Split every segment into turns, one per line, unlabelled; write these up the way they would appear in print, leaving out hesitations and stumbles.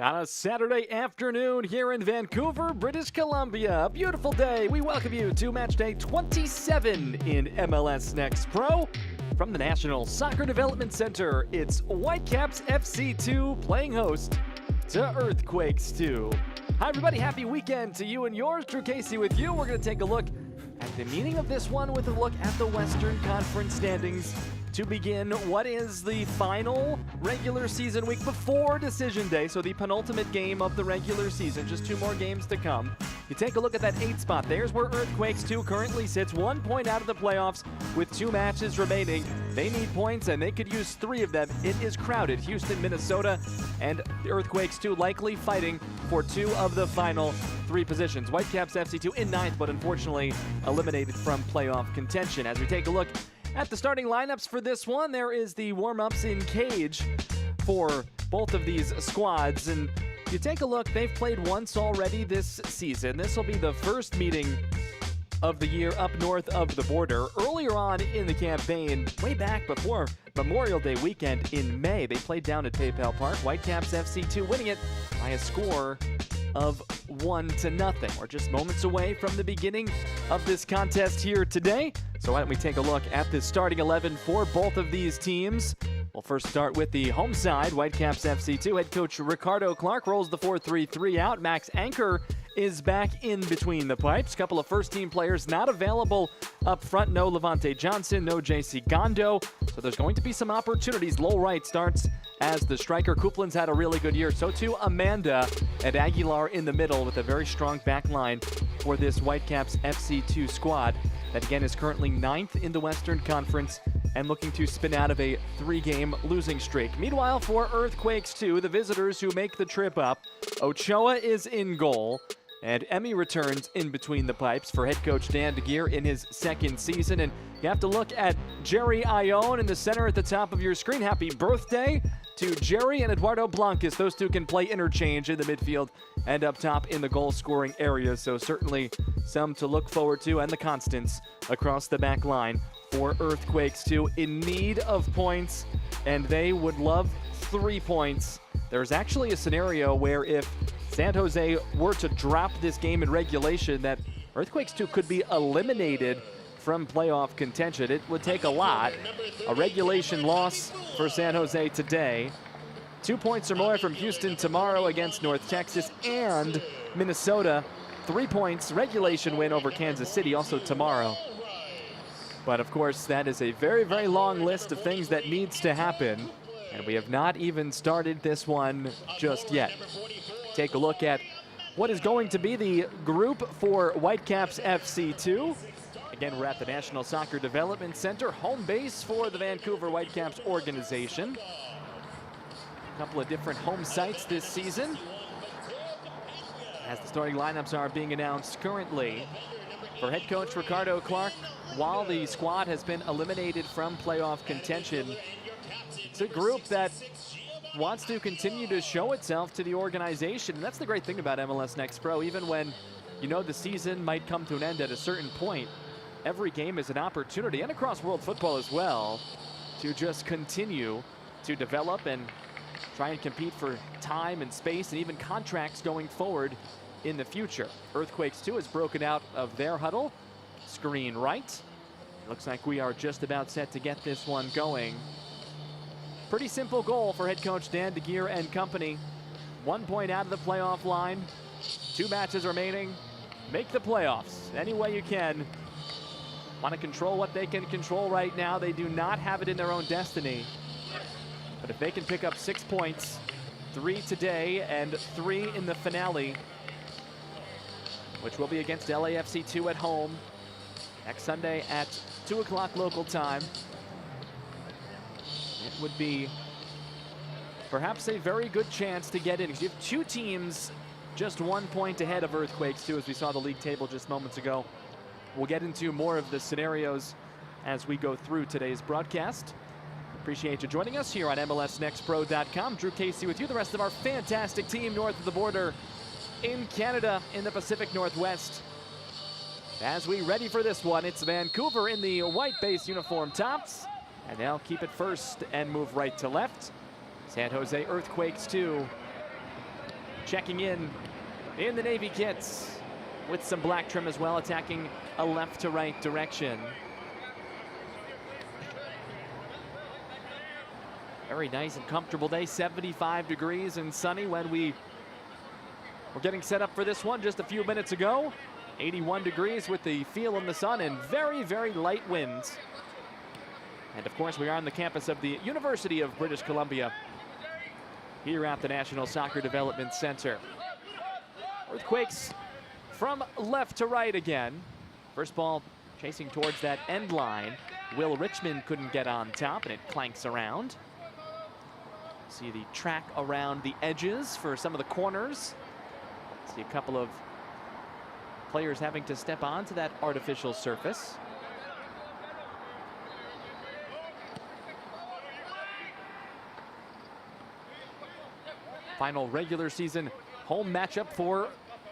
On a Saturday afternoon here in Vancouver, British Columbia. A beautiful day. We welcome you to match day 27 in MLS Next Pro. From the National Soccer Development Center, it's Whitecaps FC2 playing host to Earthquakes 2. Hi everybody, happy weekend to you and yours. Drew Casey with you. We're going to take a look at the meaning of this one with a look at the Western Conference standings. To begin, what is the final regular season week before Decision Day, so the penultimate game of the regular season, just 2 more games to come. You take a look at that 8th spot. There's where Earthquakes 2 currently sits, 1 point out of the playoffs with 2 matches remaining. They need points, and they could use 3 of them. It is crowded. Houston, Minnesota, and Earthquakes 2 likely fighting for 2 of the final 3 positions. Whitecaps FC2 in 9th, but unfortunately eliminated from playoff contention. As we take a look at the starting lineups for this one, there is the warm-ups in cage for both of these squads. And you take a look, they've played once already this season. This will be the first meeting of the year up north of the border. Earlier on in the campaign, way back before Memorial Day weekend in May, they played down at PayPal Park. Whitecaps FC2 winning it by a score of 1-0. We're just moments away from the beginning of this contest here today. So why don't we take a look at the starting 11 for both of these teams. We'll first start with the home side, Whitecaps FC2. Head coach Ricardo Clark rolls the 4-3-3 out. Max Anchor is back in between the pipes. Couple of first-team players not available up front. No Levante Johnson, no JC Gondo. So there's going to be some opportunities. Low right starts as the striker. Coupland's had a really good year. So too Amanda, and Aguilar in the middle with a very strong back line for this Whitecaps FC2 squad. That again is currently 9th in the Western Conference and looking to spin out of a 3-game losing streak. Meanwhile, for Earthquakes 2, the visitors who make the trip up, Ochoa is in goal, and Emmy returns in between the pipes for head coach Dan DeGeer in his 2nd season. And you have to look at Jerry Ione in the center at the top of your screen. Happy birthday to Jerry and Eduardo Blancas. Those 2 can play interchange in the midfield and up top in the goal-scoring area. So certainly some to look forward to, and the constants across the back line for Earthquakes 2 in need of points, and they would love 3 points. There's actually a scenario where if San Jose were to drop this game in regulation, that Earthquakes 2 could be eliminated from playoff contention. It would take a lot. A regulation loss for San Jose today. 2 points or more from Houston tomorrow against North Texas, and Minnesota 3 points regulation win over Kansas City also tomorrow. But of course, that is a very, very long list of things that needs to happen, and we have not even started this one just yet. Take a look at what is going to be the group for Whitecaps FC2. Again, we're at the National Soccer Development Center, home base for the Vancouver Whitecaps organization. A couple of different home sites this season, as the starting lineups are being announced currently. For head coach Ricardo Clark, while the squad has been eliminated from playoff contention, it's a group that wants to continue to show itself to the organization. And that's the great thing about MLS Next Pro. Even when you know the season might come to an end at a certain point, every game is an opportunity, and across world football as well, to just continue to develop and try and compete for time and space and even contracts going forward in the future. Earthquakes 2 is broken out of their huddle. Screen right. Looks like we are just about set to get this one going. Pretty simple goal for head coach Dan DeGeer and company. 1 point out of the playoff line. 2 matches remaining. Make the playoffs any way you can. Want to control what they can control right now. They do not have it in their own destiny. But if they can pick up 6 points, 3 today and 3 in the finale, which will be against LAFC 2 at home next Sunday at 2 o'clock local time, it would be perhaps a very good chance to get in. You have 2 teams just 1 point ahead of Earthquakes 2, as we saw the league table just moments ago. We'll get into more of the scenarios as we go through today's broadcast. Appreciate you joining us here on MLSNextPro.com. Drew Casey with you, the rest of our fantastic team north of the border in Canada, in the Pacific Northwest. As we ready for this one, it's Vancouver in the white base uniform tops, and they'll keep it first and move right to left. San Jose Earthquakes 2 checking in the Navy kits with some black trim as well, attacking a left to right direction. Very nice and comfortable day, 75 degrees and sunny when we were getting set up for this one just a few minutes ago. 81 degrees with the feel in the sun and very, very light winds. And of course, we are on the campus of the University of British Columbia here at the National Soccer Development Center. Earthquakes from left to right again. First ball chasing towards that end line. Will Richmond couldn't get on top and it clanks around. See the track around the edges for some of the corners. See a couple of players having to step onto that artificial surface. Final regular season home matchup for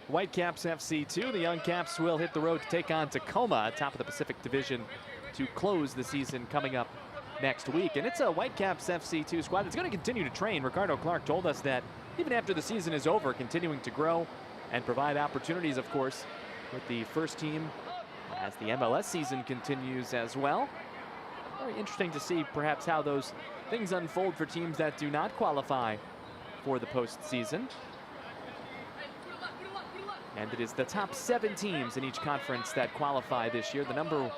Whitecaps FC2. The Young Caps will hit the road to take on Tacoma, top of the Pacific Division, to close the season coming up next week. And it's a Whitecaps FC2 squad that's going to continue to train. Ricardo Clark told us that even after the season is over, continuing to grow and provide opportunities, of course, with the first team as the MLS season continues as well. Very interesting to see perhaps how those things unfold for teams that do not qualify for the postseason. And it is the top 7 teams in each conference that qualify this year. The number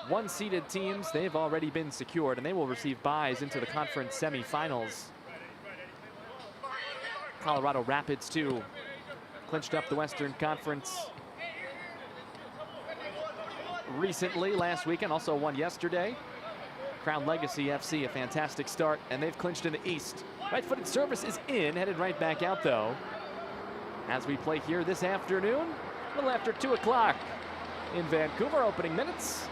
1 seeded teams, they've already been secured and they will receive byes into the conference semifinals. Colorado Rapids too clinched up the Western Conference recently, last weekend, also won yesterday. Crown Legacy FC, a fantastic start, and they've clinched in the East. Right-footed service is in, headed right back out though, as we play here this afternoon, a little after 2 o'clock in Vancouver, opening minutes.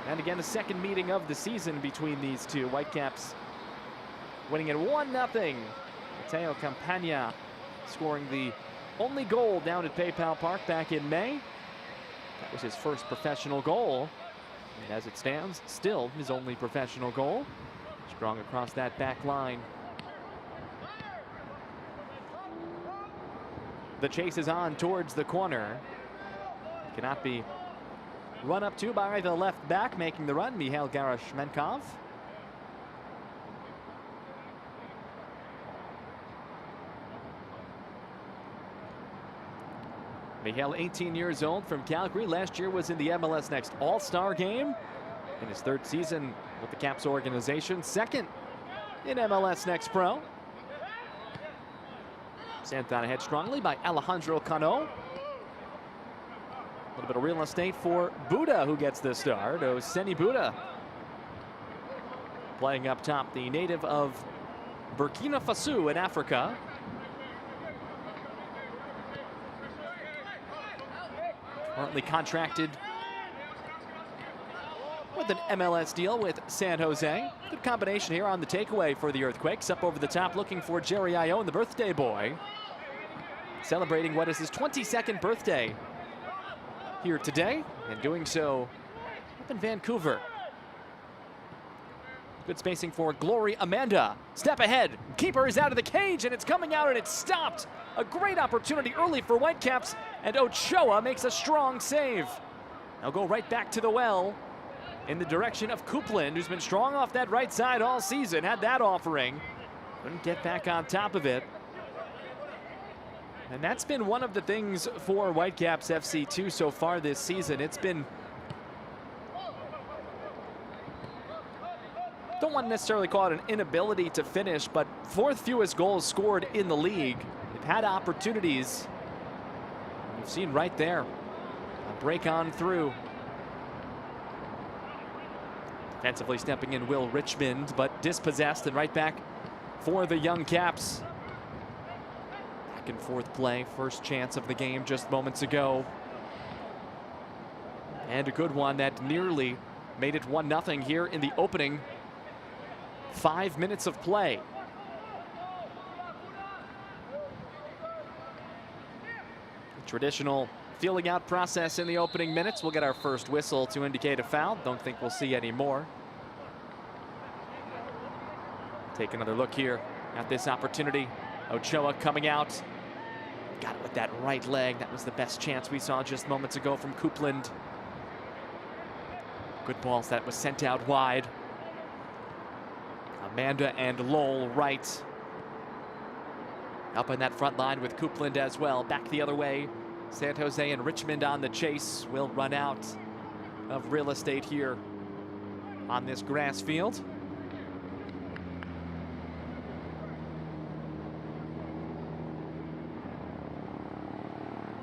And again, the second meeting of the season between these two. Whitecaps winning it 1-0. Mateo Campagna scoring the only goal down at PayPal Park back in May. That was his first professional goal. And as it stands, still his only professional goal. Strong across that back line. The chase is on towards the corner. Cannot be run up to by the left back, making the run, Mihail Garashmenkov. Mihail, 18 years old, from Calgary. Last year was in the MLS Next All-Star game in his 3rd season with the Caps organization. 2nd in MLS Next Pro. Sent on ahead strongly by Alejandro Cano. A little bit of real estate for Buda, who gets the start. Oseni Buda playing up top, the native of Burkina Faso in Africa. Currently contracted with an MLS deal with San Jose. Good combination here on the takeaway for the Earthquakes. Up over the top looking for Jerry Ione, the birthday boy. Celebrating what is his 22nd birthday here today, and doing so up in Vancouver. Good spacing for Glory Amanda. Step ahead. Keeper is out of the cage, and it's coming out, and it's stopped. A great opportunity early for Whitecaps, and Ochoa makes a strong save. They'll go right back to the well in the direction of Coupland, who's been strong off that right side all season. Had that offering. Couldn't get back on top of it. And that's been one of the things for Whitecaps FC2 so far this season. It's been, don't want to necessarily call it an inability to finish, but 4th fewest goals scored in the league. They've had opportunities. You've seen right there a break on through. Defensively stepping in Will Richmond, but dispossessed and right back for the Young Caps. Back and forth play, first chance of the game just moments ago. And a good one that nearly made it 1-0 here in the opening 5 minutes of play. The traditional feeling out process in the opening minutes. We'll get our first whistle to indicate a foul. Don't think we'll see any more. Take another look here at this opportunity Ochoa coming out. Got it with that right leg. That was the best chance we saw just moments ago from Coupland. Good balls that was sent out wide. Amanda and Lowell right. Up in that front line with Coupland as well. Back the other way. San Jose and Richmond on the chase. Will run out of real estate here on this grass field.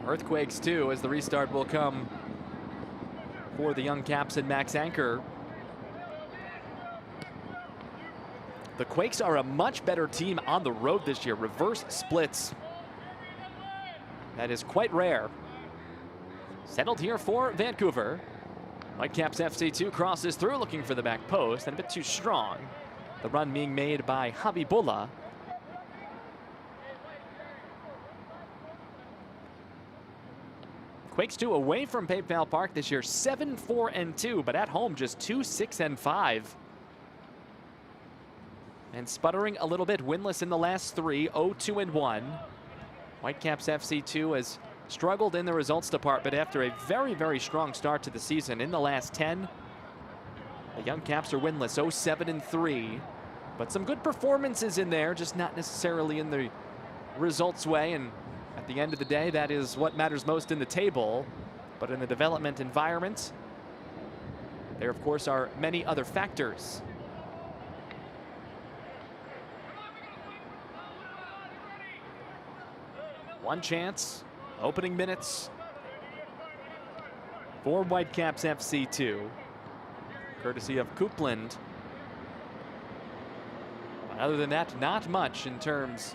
Earthquakes too, as the restart will come for the young Caps and Max Anchor. The Quakes are a much better team on the road this year. Reverse splits. That is quite rare. Settled here for Vancouver. Whitecaps FC2 crosses through, looking for the back post, and a bit too strong. The run being made by Habibullah. Quakes 2 away from PayPal Park this year, 7-4-2, but at home just 2-6-5. And sputtering a little bit, winless in the last 3, 0-2-1. Whitecaps FC2 has struggled in the results department after a very, very strong start to the season. In the last 10, the young Caps are winless, 0-7-3. But some good performances in there, just not necessarily in the results way. And at the end of the day, that is what matters most in the table. But in the development environment, there, of course, are many other factors. One chance, opening minutes for Whitecaps FC2, courtesy of Coupland. But other than that, not much in terms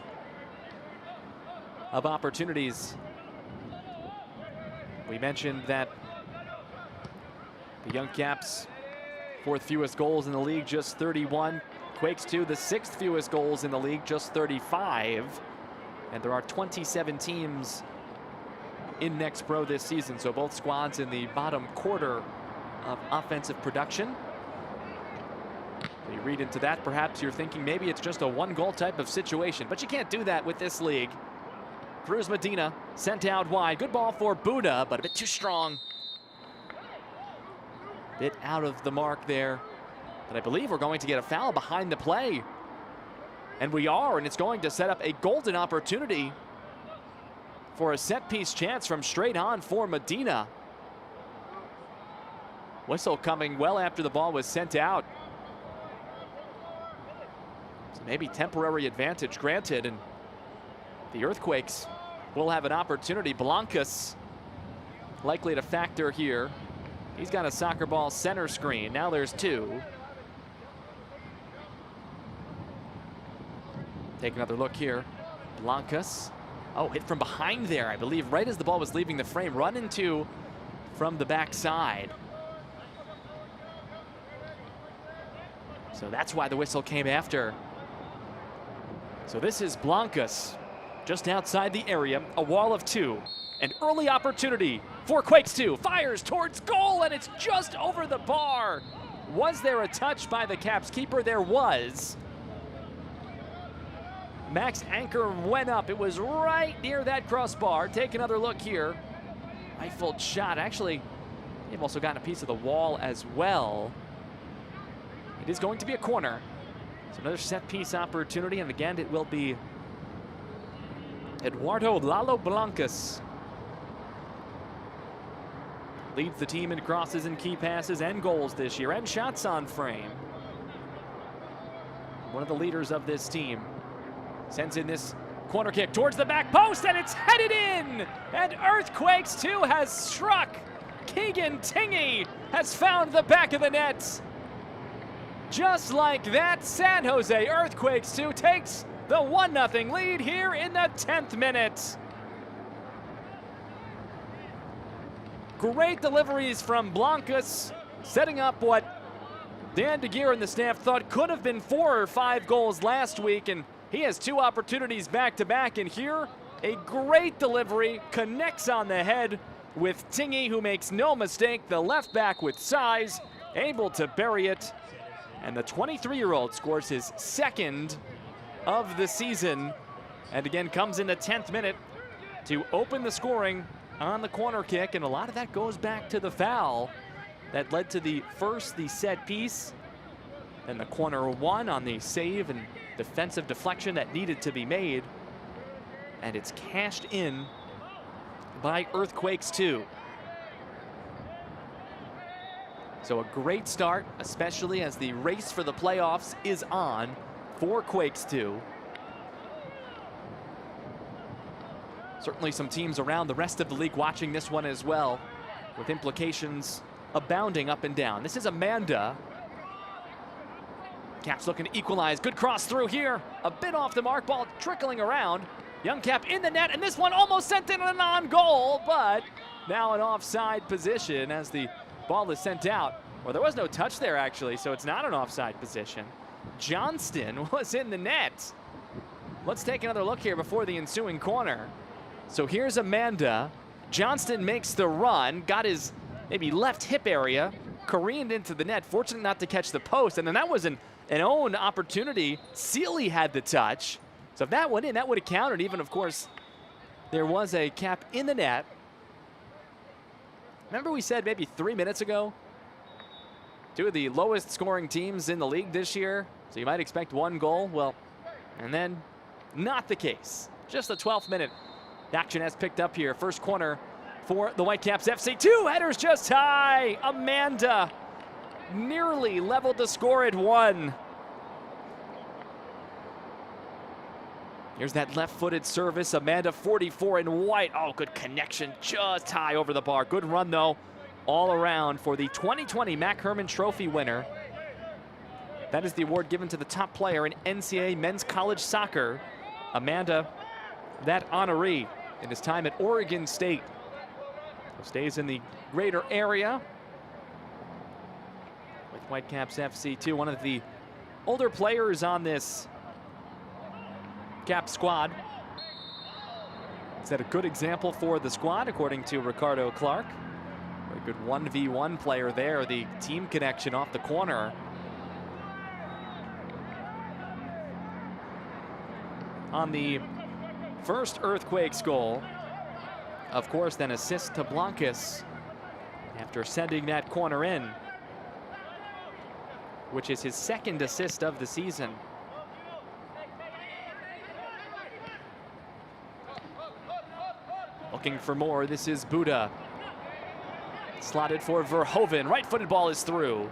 of opportunities. We mentioned that the young Caps, 4th fewest goals in the league, just 31. Quakes 2, the 6th fewest goals in the league, just 35. And there are 27 teams in Next Pro this season, so both squads in the bottom quarter of offensive production. So you read into that, perhaps you're thinking maybe it's just a 1-goal type of situation, but you can't do that with this league. Cruz Medina sent out wide. Good ball for Buddha, but a bit too strong. Bit out of the mark there. But I believe we're going to get a foul behind the play. And we are, and it's going to set up a golden opportunity for a set-piece chance from straight on for Medina. Whistle coming well after the ball was sent out. So maybe temporary advantage granted, and the Earthquakes will have an opportunity. Blancas likely to factor here. He's got a soccer ball center screen. Now there's 2. Take another look here. Blancas. Oh, hit from behind there, I believe, right as the ball was leaving the frame. Run into from the backside. So that's why the whistle came after. So this is Blancas, just outside the area, a wall of 2. An early opportunity for Quakes 2. Fires towards goal, and it's just over the bar. Was there a touch by the Caps keeper? There was. Max Anchor went up. It was right near that crossbar. Take another look here. Rifled shot. Actually, they've also gotten a piece of the wall as well. It is going to be a corner. So another set-piece opportunity, and again, it will be Eduardo Lalo Blancas. Leads the team in crosses and key passes and goals this year, and shots on frame. One of the leaders of this team. Sends in this corner kick towards the back post, and it's headed in! And Earthquakes 2 has struck. Keegan Tingy has found the back of the net. Just like that, San Jose Earthquakes 2 takes the 1-0 lead here in the 10th minute. Great deliveries from Blancas, setting up what Dan DeGeer and the staff thought could have been 4 or 5 goals last week, and he has 2 opportunities back-to-back, and here a great delivery connects on the head with Tingy, who makes no mistake, the left back with size, able to bury it, and the 23-year-old scores his 2nd of the season And again, comes in the 10th minute to open the scoring on the corner kick. And a lot of that goes back to the foul that led to the set piece. And the corner one on the save and defensive deflection that needed to be made. And it's cashed in by Earthquakes 2. So a great start, especially as the race for the playoffs is on for Quakes 2. Certainly some teams around the rest of the league watching this one as well, with implications abounding up and down. This is Amanda. Caps looking to equalize. Good cross through here. A bit off the mark, ball trickling around. Young Cap in the net, and this one almost sent in a non-goal, but now an offside position as the ball is sent out. Well, there was no touch there, actually, so it's not an offside position. Johnston was in the net. Let's take another look here before the ensuing corner. So here's Amanda. Johnston makes the run, got his maybe left hip area, careened into the net, fortunate not to catch the post, and then that was an own opportunity. Sealy had the touch. So if that went in, that would have counted. Even, of course, there was a cap in the net. Remember we said maybe 3 minutes ago, two of the lowest scoring teams in the league this year, so you might expect one goal. Well, and then not the case. Just the 12th minute action has picked up here. First corner for the Whitecaps FC. Two headers just high. Amanda nearly leveled the score at 1. Here's that left-footed service. Amanda 44 in white. Oh, good connection, just high over the bar. Good run, though, all around for the 2020 Mac Hermann Trophy winner. That is the award given to the top player in NCAA men's college soccer. Amanda, that honoree in his time at Oregon State. Stays in the greater area with Whitecaps FC 2, one of the older players on this Cap squad. Set a good example for the squad, according to Ricardo Clark. Very good 1v1 player there. The team connection off the corner. On the first Earthquakes goal, of course, then assist to Blancas after sending that corner in, which is his second assist of the season. Looking for more, this is Buda. Slotted for Verhoeven, right-footed ball is through.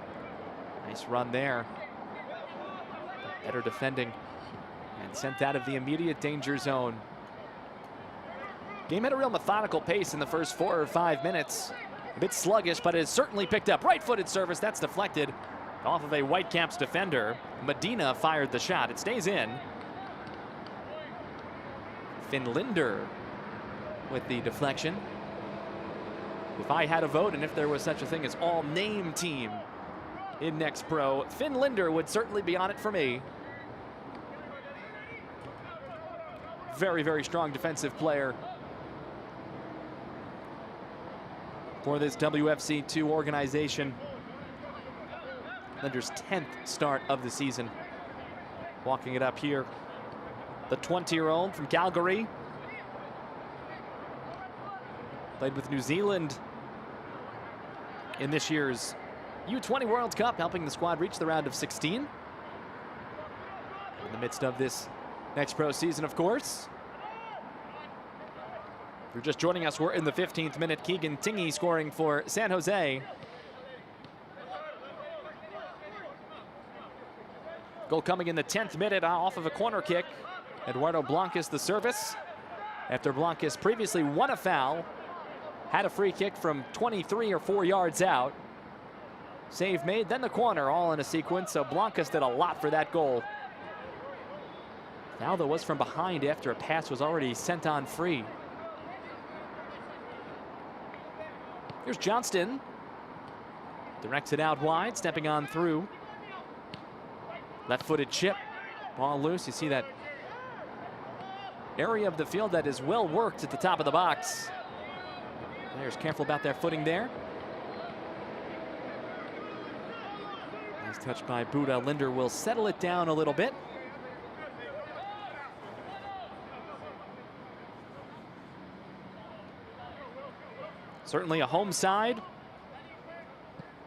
Nice run there. Better defending and sent out of the immediate danger zone. Game had a real methodical pace in the first 4 or 5 minutes. A bit sluggish, but it has certainly picked up. Right-footed service, that's deflected off of a Whitecaps defender. Medina fired the shot, it stays in. Finlinder with the deflection. If I had a vote, and if there was such a thing as all-name team in Next Pro, Finlinder would certainly be on it for me. Very, very strong defensive player for this WFC2 organization. Linder's 10th start of the season. Walking it up here. The 20-year-old from Calgary. Played with New Zealand in this year's U20 World Cup, helping the squad reach the round of 16. In the midst of this Next Pro season, of course. If you're just joining us, we're in the 15th minute. Keegan Tingy scoring for San Jose. Goal coming in the 10th minute off of a corner kick. Eduardo Blancas the service. After Blancas previously won a foul, had a free kick from 23 or 4 yards out. Save made, then the corner, all in a sequence. So Blancas did a lot for that goal. Foul, though, was from behind after a pass was already sent on free. Here's Johnston. Directs it out wide, stepping on through. Left-footed chip, ball loose. You see that area of the field that is well worked at the top of the box. Players careful about their footing there. Nice touch by Buda. Linder will settle it down a little bit. Certainly a home side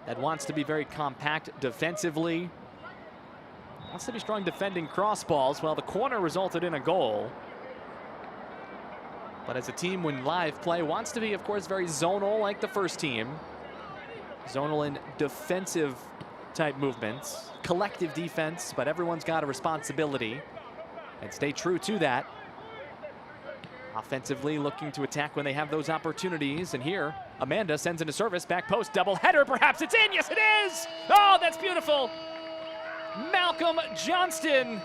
that wants to be very compact defensively. Wants to be strong defending cross balls. Well, the corner resulted in a goal. But as a team, when live play, wants to be, of course, very zonal like the first team. Zonal and defensive type movements. Collective defense, but everyone's got a responsibility. And stay true to that. Offensively looking to attack when they have those opportunities. And here, Amanda sends in a service, back post, double header, perhaps it's in, yes it is! Oh, that's beautiful! Malcolm Johnston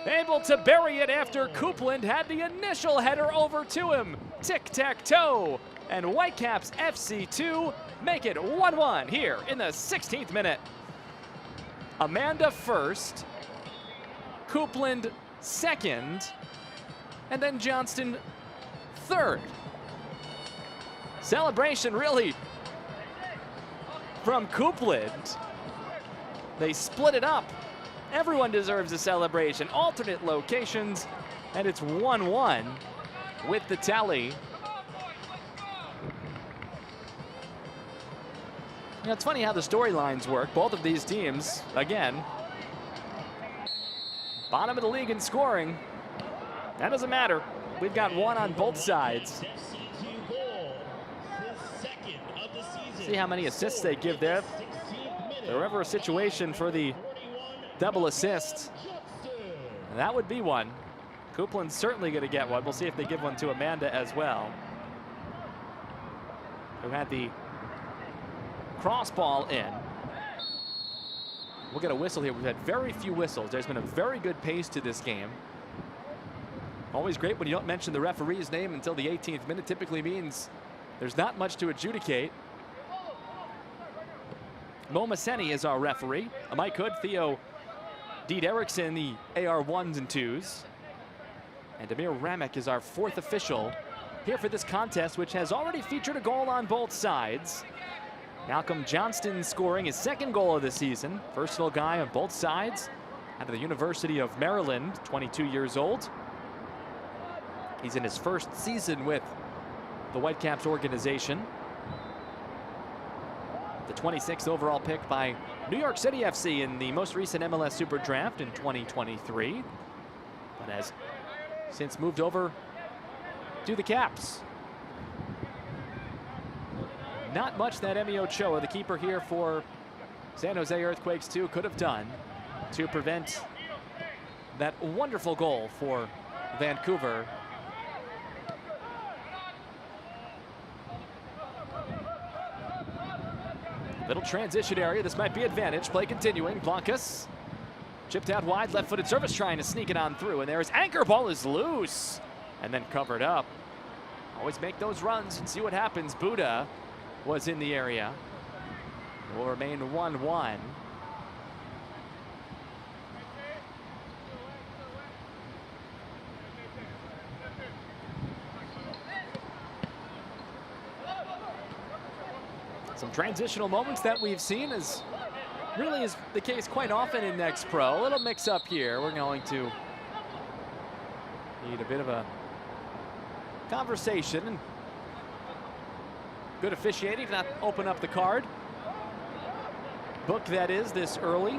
able to bury it after Coupland had the initial header over to him. Tic-tac-toe, and Whitecaps FC2 make it 1-1 here in the 16th minute. Amanda first, Coupland second, and then Johnston third. Celebration really from Coupland. They split it up. Everyone deserves a celebration. Alternate locations, and it's 1-1 with the tally. You know, it's funny how the storylines work. Both of these teams, again, bottom of the league in scoring. That doesn't matter. We've got one on both sides. See how many assists they give there. If there were ever a situation for the double assist, and that would be one. Coupland's certainly going to get one. We'll see if they give one to Amanda as well, who had the cross ball in. We'll get a whistle here. We've had very few whistles. There's been a very good pace to this game. Always great when you don't mention the referee's name until the 18th minute. Typically means there's not much to adjudicate. Mo Maseni is our referee. Mike Hood, Theo Deed Erickson, the AR 1s and 2s. And Amir Ramek is our fourth official here for this contest, which has already featured a goal on both sides. Malcolm Johnston scoring his second goal of the season. Versatile guy on both sides. Out of the University of Maryland, 22 years old. He's in his first season with the Whitecaps organization. The 26th overall pick by New York City FC in the most recent MLS Super Draft in 2023. But has since moved over to the Caps. Not much that Emi Ochoa, the keeper here for San Jose Earthquakes 2, could have done to prevent that wonderful goal for Vancouver. Little transition area. This might be advantage. Play continuing. Blancas chipped out wide. Left-footed service trying to sneak it on through. And there's anchor. Ball is loose. And then covered up. Always make those runs and see what happens. Buddha was in the area. It will remain 1-1. Some transitional moments that we've seen is really is the case quite often in Next Pro. A little mix up here. We're going to need a bit of a conversation and good officiating to not open up the card book, that is, this early.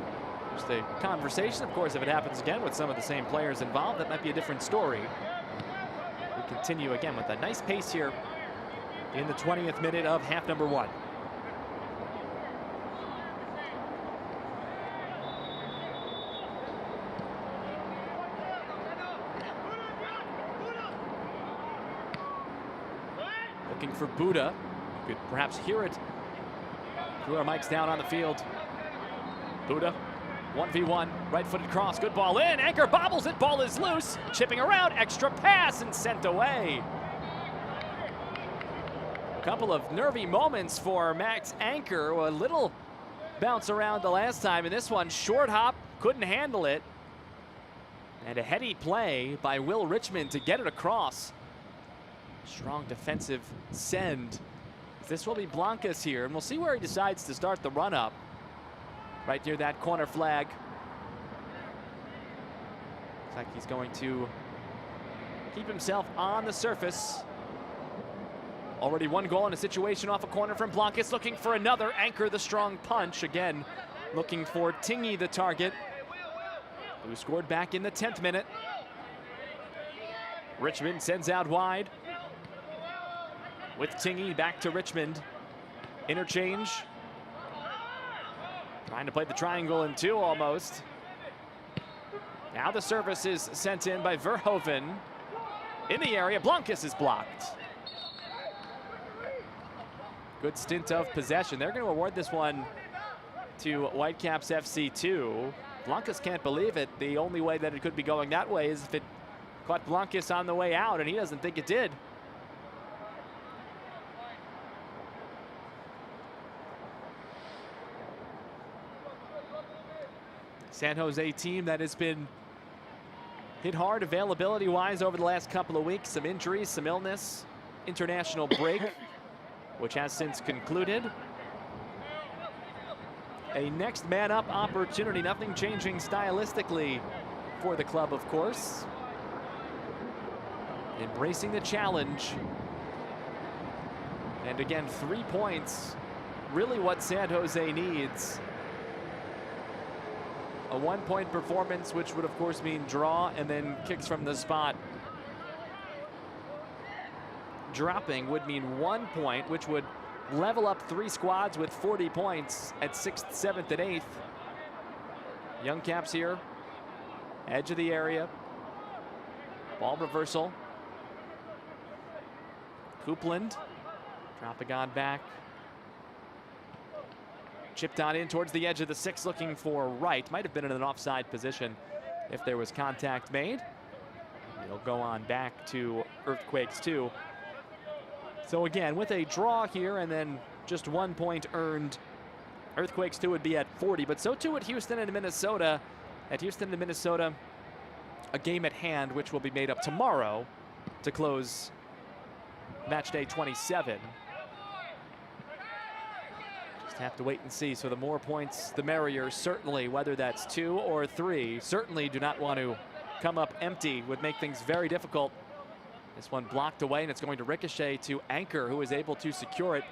Just a conversation. Of course, if it happens again with some of the same players involved, that might be a different story. We continue again with a nice pace here in the 20th minute of half number 1. Looking for Buddha. You could perhaps hear it through our mics down on the field. Buddha, 1v1, right-footed cross, good ball in. Anchor bobbles it, ball is loose. Chipping around, extra pass and sent away. A couple of nervy moments for Max Anchor. A little bounce around the last time. And this one, short hop, couldn't handle it. And a heady play by Will Richmond to get it across. Strong defensive send. This will be Blancas here, and we'll see where he decides to start the run-up. Right near that corner flag. Looks like he's going to keep himself on the surface. Already one goal in a situation off a corner from Blancas, looking for another. Anchor the strong punch. Again, looking for Tingy, the target, who scored back in the 10th minute. Richmond sends out wide. With Tingy back to Richmond. Interchange. Trying to play the triangle in two almost. Now the service is sent in by Verhoeven. In the area, Blancas is blocked. Good stint of possession. They're going to award this one to Whitecaps FC 2. Blancas can't believe it. The only way that it could be going that way is if it caught Blancas on the way out, and he doesn't think it did. San Jose team that has been hit hard availability-wise over the last couple of weeks. Some injuries, some illness, international break, which has since concluded. A next man up opportunity, nothing changing stylistically for the club, of course. Embracing the challenge. And again, 3 points, really what San Jose needs. A 1-point performance, which would of course mean draw, and then kicks from the spot. Dropping would mean 1 point, which would level up 3 squads with 40 points at 6th, 7th, and 8th. Young Caps here, edge of the area. Ball reversal. Coupland dropping on back. Chipped on in towards the edge of the 6, looking for right. Might have been in an offside position if there was contact made. It'll go on back to Earthquakes 2. So again, with a draw here and then just 1 point earned, Earthquakes 2 would be at 40, but so too at Houston and Minnesota. At Houston and Minnesota, a game at hand, which will be made up tomorrow to close match day 27. Just have to wait and see. So the more points, the merrier, certainly, whether that's 2 or 3. Certainly do not want to come up empty, would make things very difficult. This one blocked away, and it's going to ricochet to Anchor, who is able to secure it.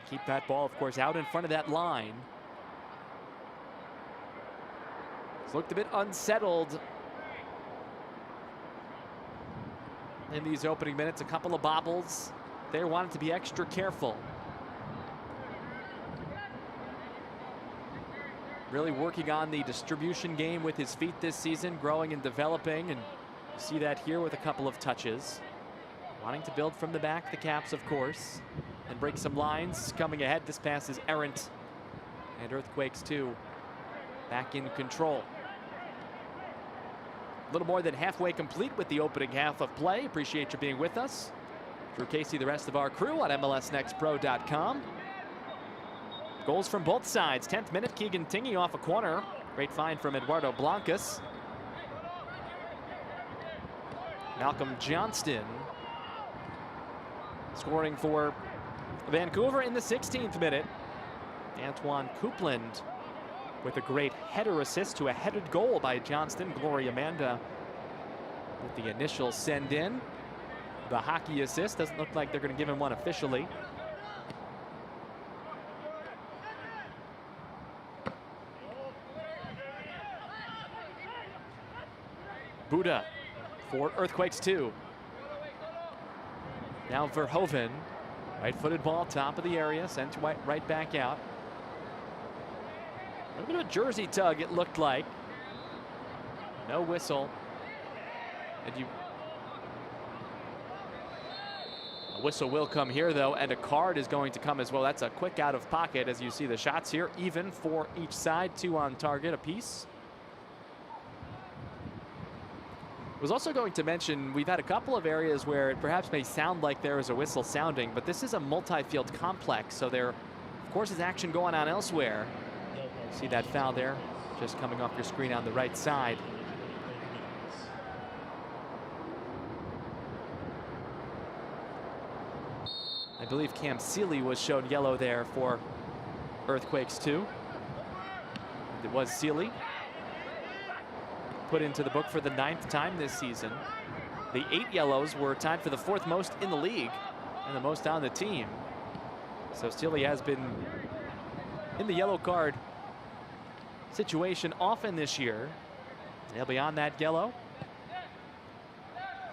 Keep that ball, of course, out in front of that line. It's looked a bit unsettled in these opening minutes. A couple of bobbles. They wanted to be extra careful. Really working on the distribution game with his feet this season, growing and developing, and you see that here with a couple of touches. Wanting to build from the back, the Caps, of course, and break some lines. Coming ahead, this pass is errant, and Earthquakes 2 back in control. A little more than halfway complete with the opening half of play. Appreciate you being with us. Drew Casey, the rest of our crew on MLSNextPro.com. Goals from both sides. 10th minute, Keegan Tingy off a corner. Great find from Eduardo Blancas. Malcolm Johnston scoring for Vancouver in the 16th minute. Antoine Coupland with a great header assist to a headed goal by Johnston. Gloria Amanda with the initial send in. The hockey assist. Doesn't look like they're going to give him one officially. Buda for Earthquakes 2. Now Verhoeven, right-footed ball, top of the area, sent right back out. A little bit of a jersey tug, it looked like. No whistle. And a whistle will come here, though, and a card is going to come as well. That's a quick out of pocket, as you see the shots here, even for each side, 2 on target apiece. Was also going to mention, we've had a couple of areas where it perhaps may sound like there is a whistle sounding, but this is a multi-field complex, so there, of course, is action going on elsewhere. See that foul there, just coming off your screen on the right side. I believe Cam Seeley was shown yellow there for Earthquakes 2. It was Seeley. Put into the book for the 9th time this season. The 8 yellows were tied for the 4th most in the league. and the most on the team. So Sealy has been in the yellow card situation often this year. They'll be on that yellow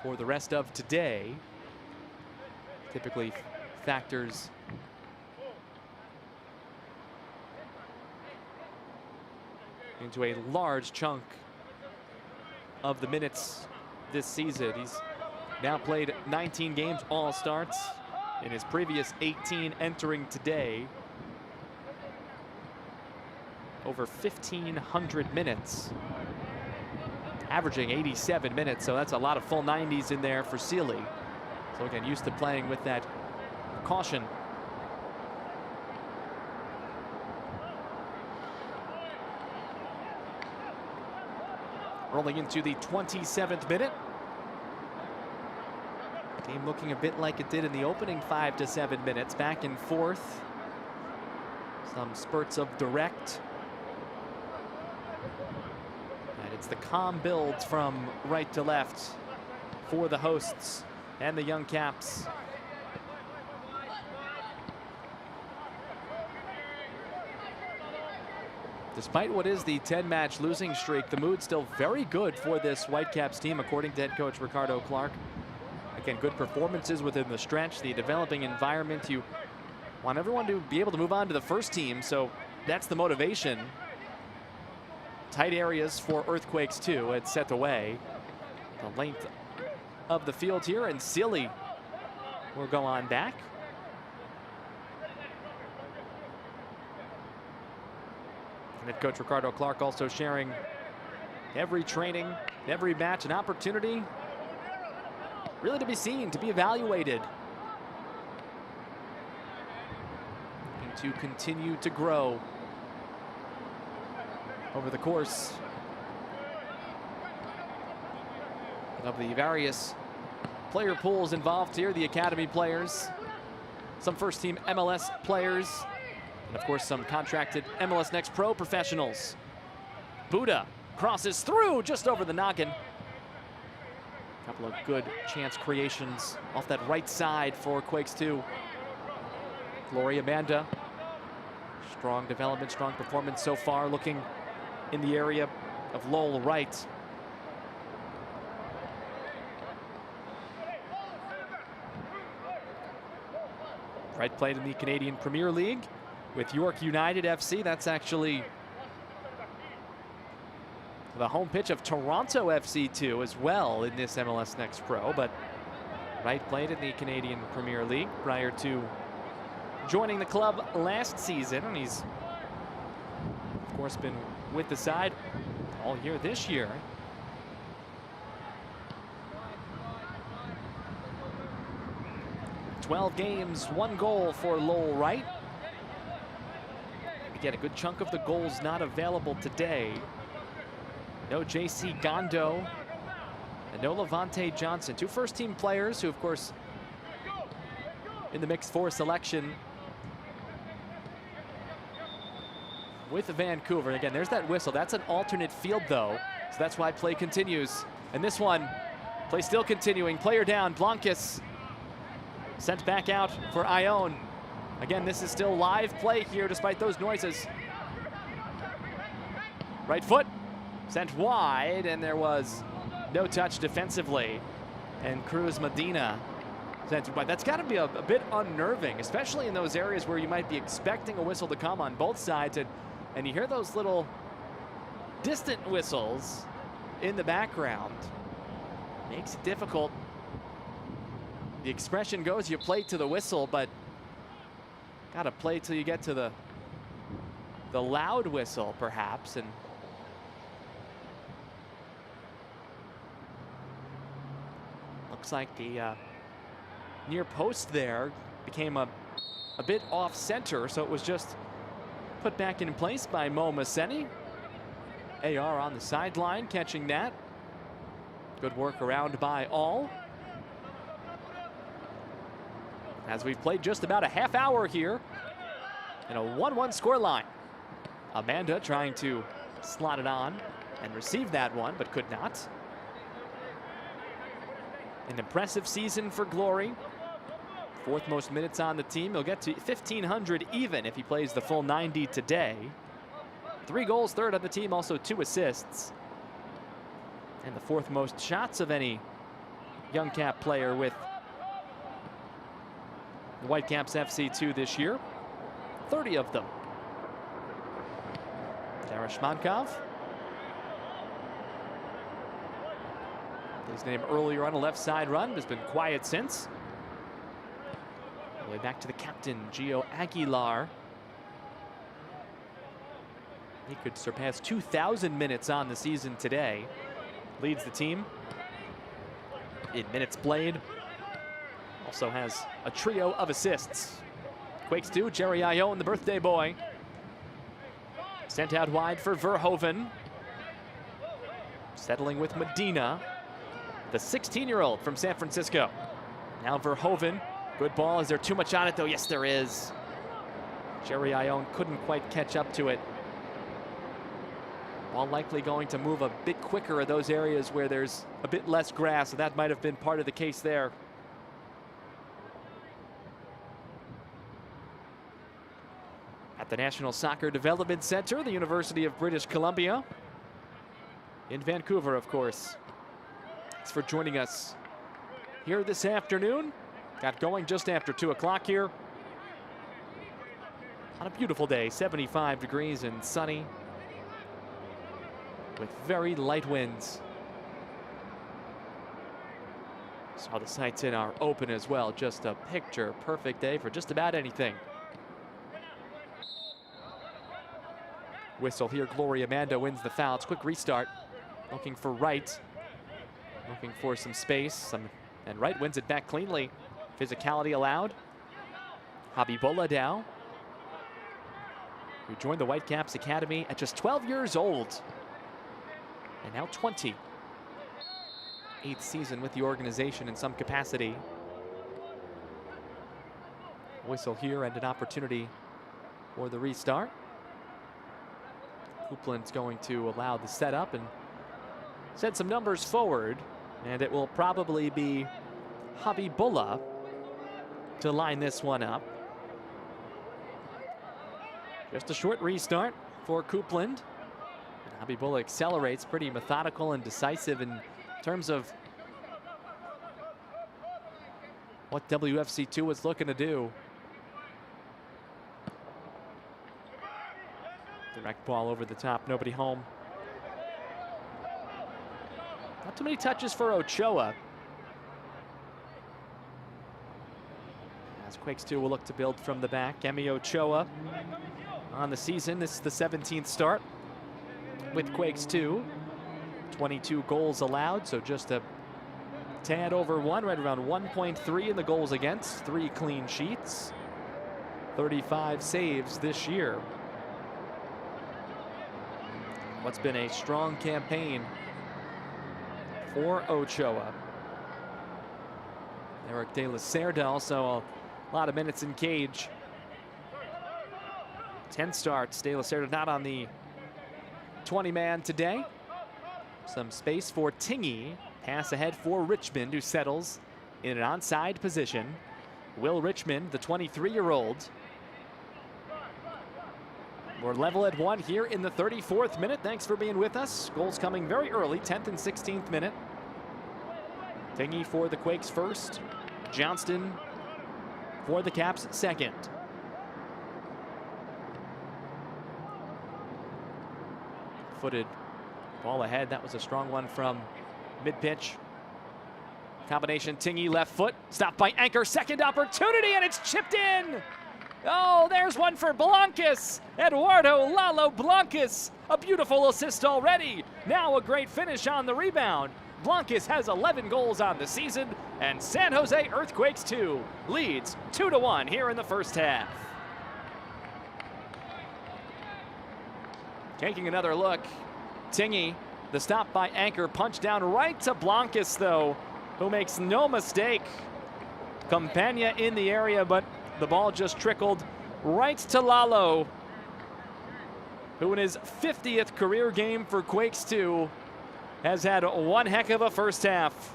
for the rest of today. Typically factors into a large chunk of the minutes this season. He's now played 19 games, all starts, in his previous 18 entering today. Over 1,500 minutes, averaging 87 minutes, so that's a lot of full 90s in there for Sealy. So again, used to playing with that caution. Rolling into the 27th minute. Game looking a bit like it did in the opening 5 to 7 minutes, back and forth. Some spurts of direct. And it's the calm builds from right to left for the hosts and the Young Caps. Despite what is the 10-match losing streak, the mood's still very good for this Whitecaps team, according to head coach Ricardo Clark. Again, good performances within the stretch, the developing environment. You want everyone to be able to move on to the first team, so that's the motivation. Tight areas for Earthquakes too. It's set away. The length of the field here, and Sealy will go on back. And head coach Ricardo Clark also sharing every training, every match, an opportunity really to be seen, to be evaluated, and to continue to grow over the course of the various player pools involved here, the academy players, some first team MLS players, and of course some contracted MLS Next Pro professionals. Buddha crosses through just over the noggin. A couple of good chance creations off that right side for Quakes 2. Gloria Amanda, strong development, strong performance so far, looking in the area of Lowell right. Wright played in the Canadian Premier League with York United FC. That's actually the home pitch of Toronto FC too as well in this MLS Next Pro. But Wright played in the Canadian Premier League prior to joining the club last season, and he's of course been with the side all year this year. "12 games, 1 goal for Lowell Wright." Again, a good chunk of the goals not available today. No J.C. Gondo and no Levante Johnson. 2 first-team players who, of course, in the mixed for selection with Vancouver. Again, there's that whistle. That's an alternate field, though, so that's why play continues. And this one, play still continuing. Player down, Blancas sent back out for Ione. Again, this is still live play here despite those noises. Right foot sent wide, and there was no touch defensively. And Cruz Medina sent wide. That's got to be a bit unnerving, especially in those areas where you might be expecting a whistle to come on both sides, and you hear those little distant whistles in the background. Makes it difficult. The expression goes, you play to the whistle, but gotta play till you get to the loud whistle, perhaps. And looks like the near post there became a bit off center, so it was just put back in place by Mo Maseni. AR on the sideline catching that. Good work around by all. As we've played just about a half hour here in a 1-1 scoreline. Amanda trying to slot it on and receive that one, but could not. An impressive season for Glory. Fourth most minutes on the team. He'll get to 1,500 even if he plays the full 90 today. 3 goals, third on the team, also 2 assists. And the fourth most shots of any young cap player with the Whitecaps FC2 this year. 30 of them. Tereshmankov. His name earlier on a left side run, has been quiet since. All the way back to the captain, Gio Aguilar. He could surpass 2,000 minutes on the season today. Leads the team in minutes played. Also has a trio of assists. Quakes 2, Jerry Ione, the birthday boy. Sent out wide for Verhoeven. Settling with Medina, the 16-year-old from San Francisco. Now Verhoeven. Good ball. Is there too much on it, though? Yes, there is. Jerry Ione couldn't quite catch up to it. Ball likely going to move a bit quicker in those areas where there's a bit less grass, so that might have been part of the case there. At the National Soccer Development Center, the University of British Columbia. In Vancouver, of course. Thanks for joining us here this afternoon. Got going just after 2 o'clock here. On a beautiful day, 75 degrees and sunny, with very light winds. Saw the sights in are open as well. Just a picture perfect day for just about anything. Whistle here. Gloria Amanda wins the foul. It's a quick restart. Looking for Wright. Looking for some space. And Wright wins it back cleanly. Physicality allowed. Habibullah now, who joined the Whitecaps Academy at just 12 years old. And now 20. 8th season with the organization in some capacity. Whistle here and an opportunity for the restart. Coupland's going to allow the setup and send some numbers forward. And it will probably be Habibullah to line this one up. Just a short restart for Coupland. And Habibullah accelerates, pretty methodical and decisive in terms of what WFC2 was looking to do. Direct ball over the top, nobody home. Not too many touches for Ochoa. As Quakes 2 will look to build from the back. Emi Ochoa on the season. This is the 17th start with Quakes 2. 22 goals allowed, so just a tad over 1, right around 1.3 in the goals against. 3 clean sheets. 35 saves this year. What's been a strong campaign for Ochoa. Eric De La Cerda also a lot of minutes in cage. 10 starts. De La Cerda not on the 20-man today. Some space for Tingy. Pass ahead for Richmond, who settles in an onside position. Will Richmond, the 23-year-old. We're level at 1 here in the 34th minute. Thanks for being with us. Goals coming very early, 10th and 16th minute. Tingy for the Quakes first. Johnston for the Caps second. Footed ball ahead. That was a strong one from mid-pitch. Combination Tingy left foot. Stopped by Anchor. Second opportunity, and it's chipped in. Oh, there's one for Blancas. Eduardo Lalo Blancas. A beautiful assist already. Now a great finish on the rebound. Blancas has 11 goals on the season, and San Jose Earthquakes 2 leads 2-1 here in the first half. Taking another look, Tingy, the stop by Anchor, punch down right to Blancas, though, who makes no mistake. Campagna in the area, but the ball just trickled right to Lalo, who in his 50th career game for Quakes 2 has had one heck of a first half.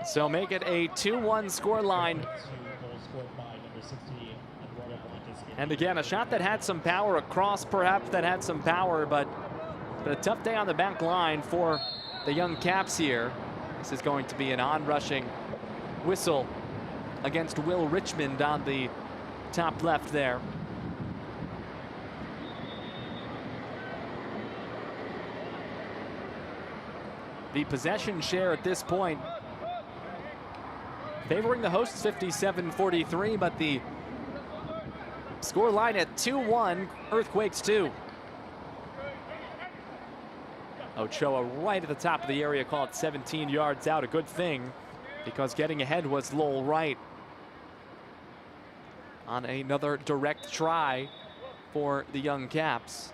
So make it a 2-1 score line. And again, a shot that had some power, a cross perhaps that had some power, but a tough day on the back line for the young Caps here. This is going to be an on-rushing whistle against Will Richmond on the top left there. The possession share at this point favoring the hosts 57-43, but the score line at 2-1, Earthquakes 2. Ochoa right at the top of the area, called 17 yards out. A good thing, because getting ahead was Lowell Wright on another direct try for the young Caps.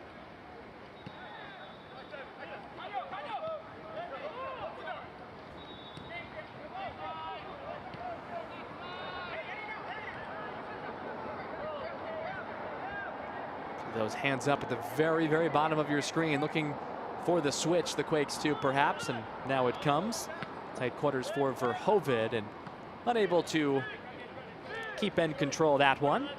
Those hands up at the very, very bottom of your screen, looking for the switch, the Quakes 2 perhaps, and now it comes. Tight quarters for Verhoeven, and unable to keep end control of that one.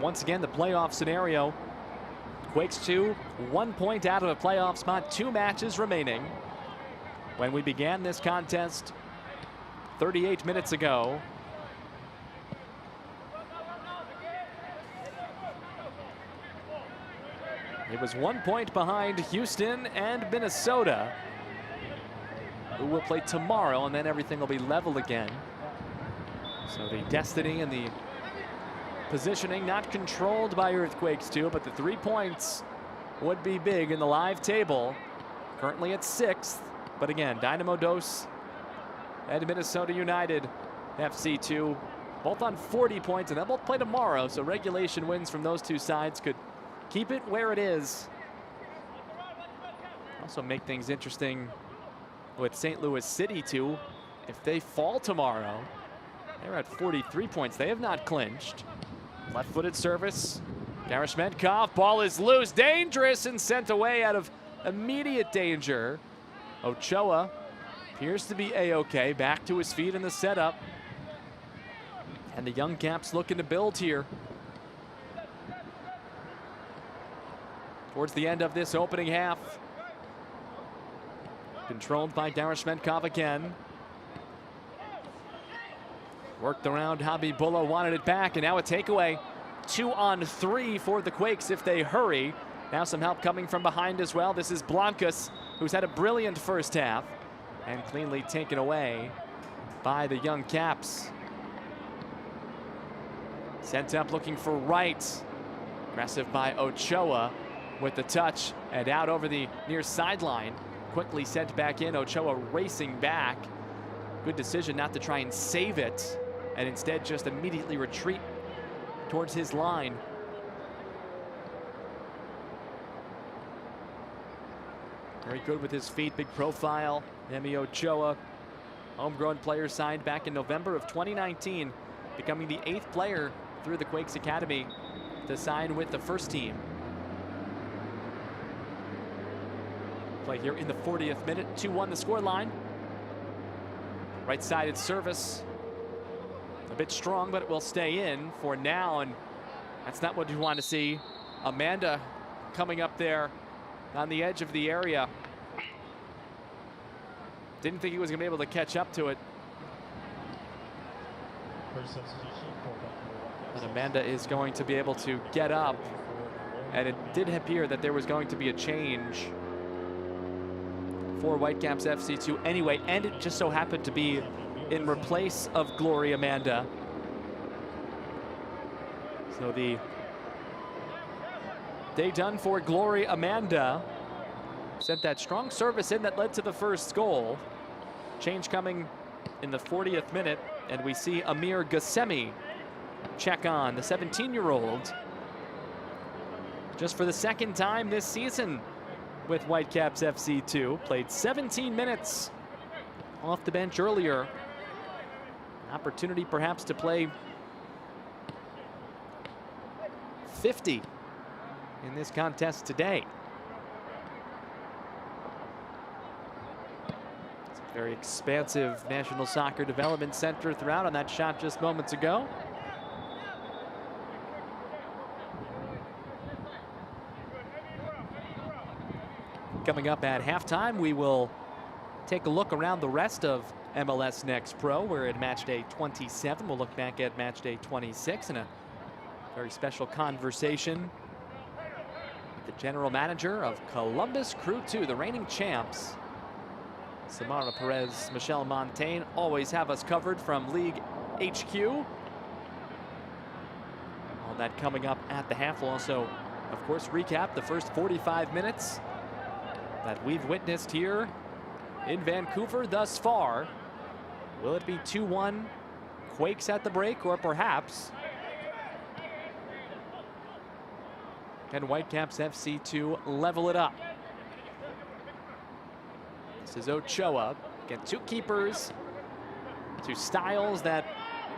Once again, the playoff scenario. Quakes 2, 1 point out of a playoff spot, 2 matches remaining. When we began this contest 38 minutes ago, it was 1 point behind Houston and Minnesota, who will play tomorrow, and then everything will be level again. So the destiny and the positioning not controlled by Earthquakes 2, but the 3 points would be big in the live table. Currently at 6th, but again, Dynamo Dos and Minnesota United FC2, both on 40 points, and they'll both play tomorrow, so regulation wins from those two sides could keep it where it is. Also make things interesting with St. Louis City too. If they fall tomorrow, they're at 43 points. They have not clinched. Left-footed service. Darashmenkov, ball is loose, dangerous, and sent away out of immediate danger. Ochoa appears to be A-OK, back to his feet in the setup. And the young Caps looking to build here. Towards the end of this opening half. Controlled by Darashmenkov again. Worked around, Habibullah wanted it back, and now a takeaway. 2-on-3 for the Quakes if they hurry. Now some help coming from behind as well. This is Blancas, who's had a brilliant first half, and cleanly taken away by the young Caps. Sent up looking for Wright. Aggressive by Ochoa with the touch, and out over the near sideline. Quickly sent back in, Ochoa racing back. Good decision not to try and save it, and instead just immediately retreat towards his line. Very good with his feet, big profile. Nemi Ochoa, homegrown player signed back in November of 2019, becoming the 8th player through the Quakes Academy to sign with the first team. Play here in the 40th minute, 2-1 the score line. Right-sided service, a bit strong, but it will stay in for now, and that's not what you want to see. Amanda coming up there on the edge of the area. Didn't think he was going to be able to catch up to it. But Amanda is going to be able to get up, and it did appear that there was going to be a change for Whitecaps FC2 anyway, and it just so happened to be in replace of Glory Amanda. So the day done for Glory Amanda. Sent that strong service in that led to the first goal. Change coming in the 40th minute, and we see Amir Gassemi check on, the 17-year-old. Just for the second time this season with Whitecaps FC2. Played 17 minutes off the bench earlier Opportunity perhaps to play 50 in this contest today. It's a very expansive National Soccer Development Center throughout on that shot just moments ago. Coming up at halftime, we will take a look around the rest of MLS Next Pro. We're at match day 27. We'll look back at match day 26 in a very special conversation with the general manager of Columbus Crew 2, the reigning champs. Samara Perez, Michelle Montaigne always have us covered from League HQ. All that coming up at the half. We'll also, of course, recap the first 45 minutes that we've witnessed here in Vancouver thus far. Will it be 2-1 Quakes at the break, or perhaps can Whitecaps FC to level it up? This is Ochoa. Get two keepers, two styles that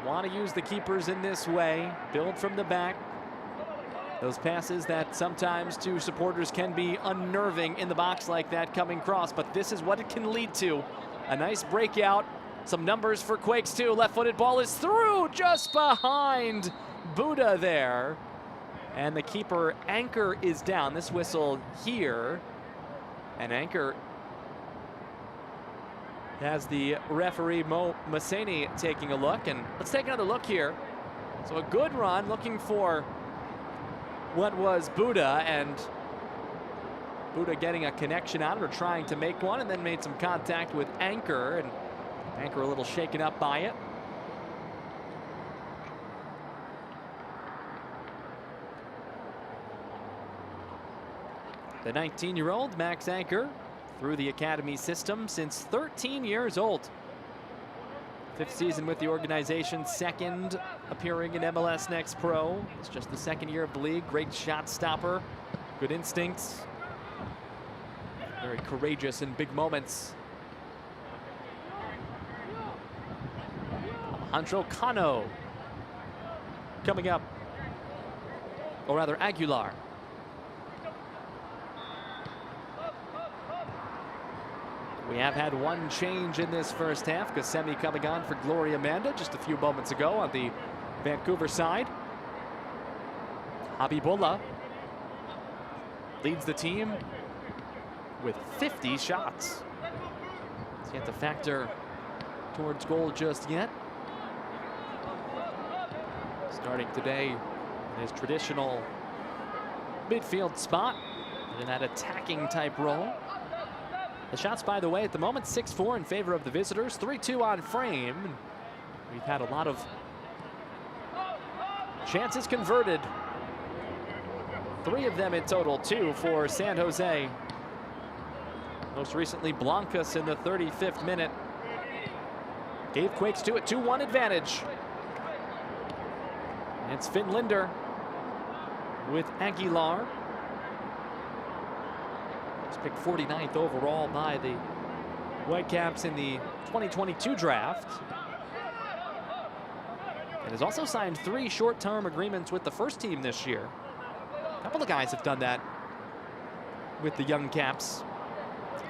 want to use the keepers in this way, build from the back. Those passes that sometimes to supporters can be unnerving in the box like that coming cross, but this is what it can lead to. A nice breakout, some numbers for Quakes too. Left-footed ball is through, just behind Buddha there. And the keeper, Anchor, is down. This whistle here, and Anchor has the referee Mo Maseni taking a look, and let's take another look here. So a good run looking for what was Buddha, and Buddha getting a connection out, or trying to make one, and then made some contact with Anchor, and Anchor a little shaken up by it. The 19-year-old Max Anchor, through the academy system since 13 years old. 5th season with the organization, 2nd appearing in MLS Next Pro. It's just the 2nd year of the league. Great shot stopper, good instincts, very courageous in big moments. Alejandro Cano coming up, or rather Aguilar. We have had one change in this first half. Ghassemi coming on for Gloria Amanda just a few moments ago on the Vancouver side. Habibullah leads the team with 50 shots. He's yet to factor towards goal just yet. Starting today in his traditional midfield spot in that attacking type role. The shots, by the way, at the moment 6-4 in favor of the visitors, 3-2 on frame. We've had a lot of chances converted. 3 of them in total, 2 for San Jose. Most recently, Blancas in the 35th minute gave Quakes to a 2-1 advantage. It's Finn Linder with Aguilar. Picked 49th overall by the Whitecaps in the 2022 draft. And has also signed 3 short-term agreements with the first team this year. A couple of guys have done that with the young Caps.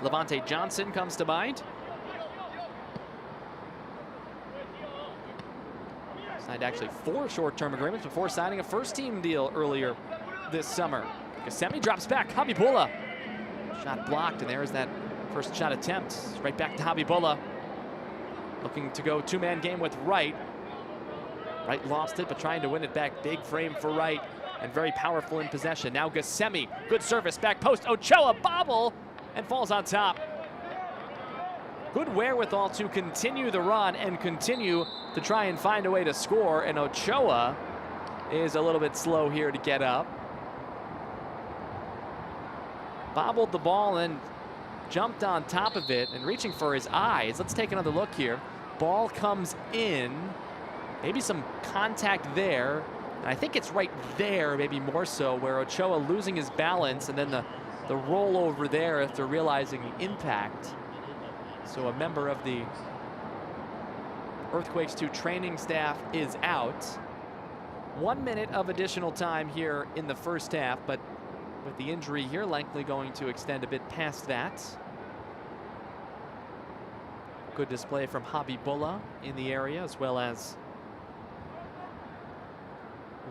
Levante Johnson comes to mind. Signed actually 4 short-term agreements before signing a first-team deal earlier this summer. Ghassemi drops back, Habibullah. Shot blocked, and there's that first shot attempt. Right back to Habibullah. Looking to go 2-man game with Wright. Wright lost it, but trying to win it back. Big frame for Wright, and very powerful in possession. Now Ghassemi, good service, back post. Ochoa bobble, and falls on top. Good wherewithal to continue the run and continue to try and find a way to score, and Ochoa is a little bit slow here to get up. Bobbled the ball and jumped on top of it, and reaching for his eyes. Let's take another look here. Ball comes in, maybe some contact there, and I think it's right there, maybe more so, where Ochoa losing his balance, and then the rollover there after realizing the impact. So a member of the Earthquakes 2 training staff is out. 1 minute of additional time here in the first half, but with the injury here, likely going to extend a bit past that. Good display from Habibullah in the area, as well as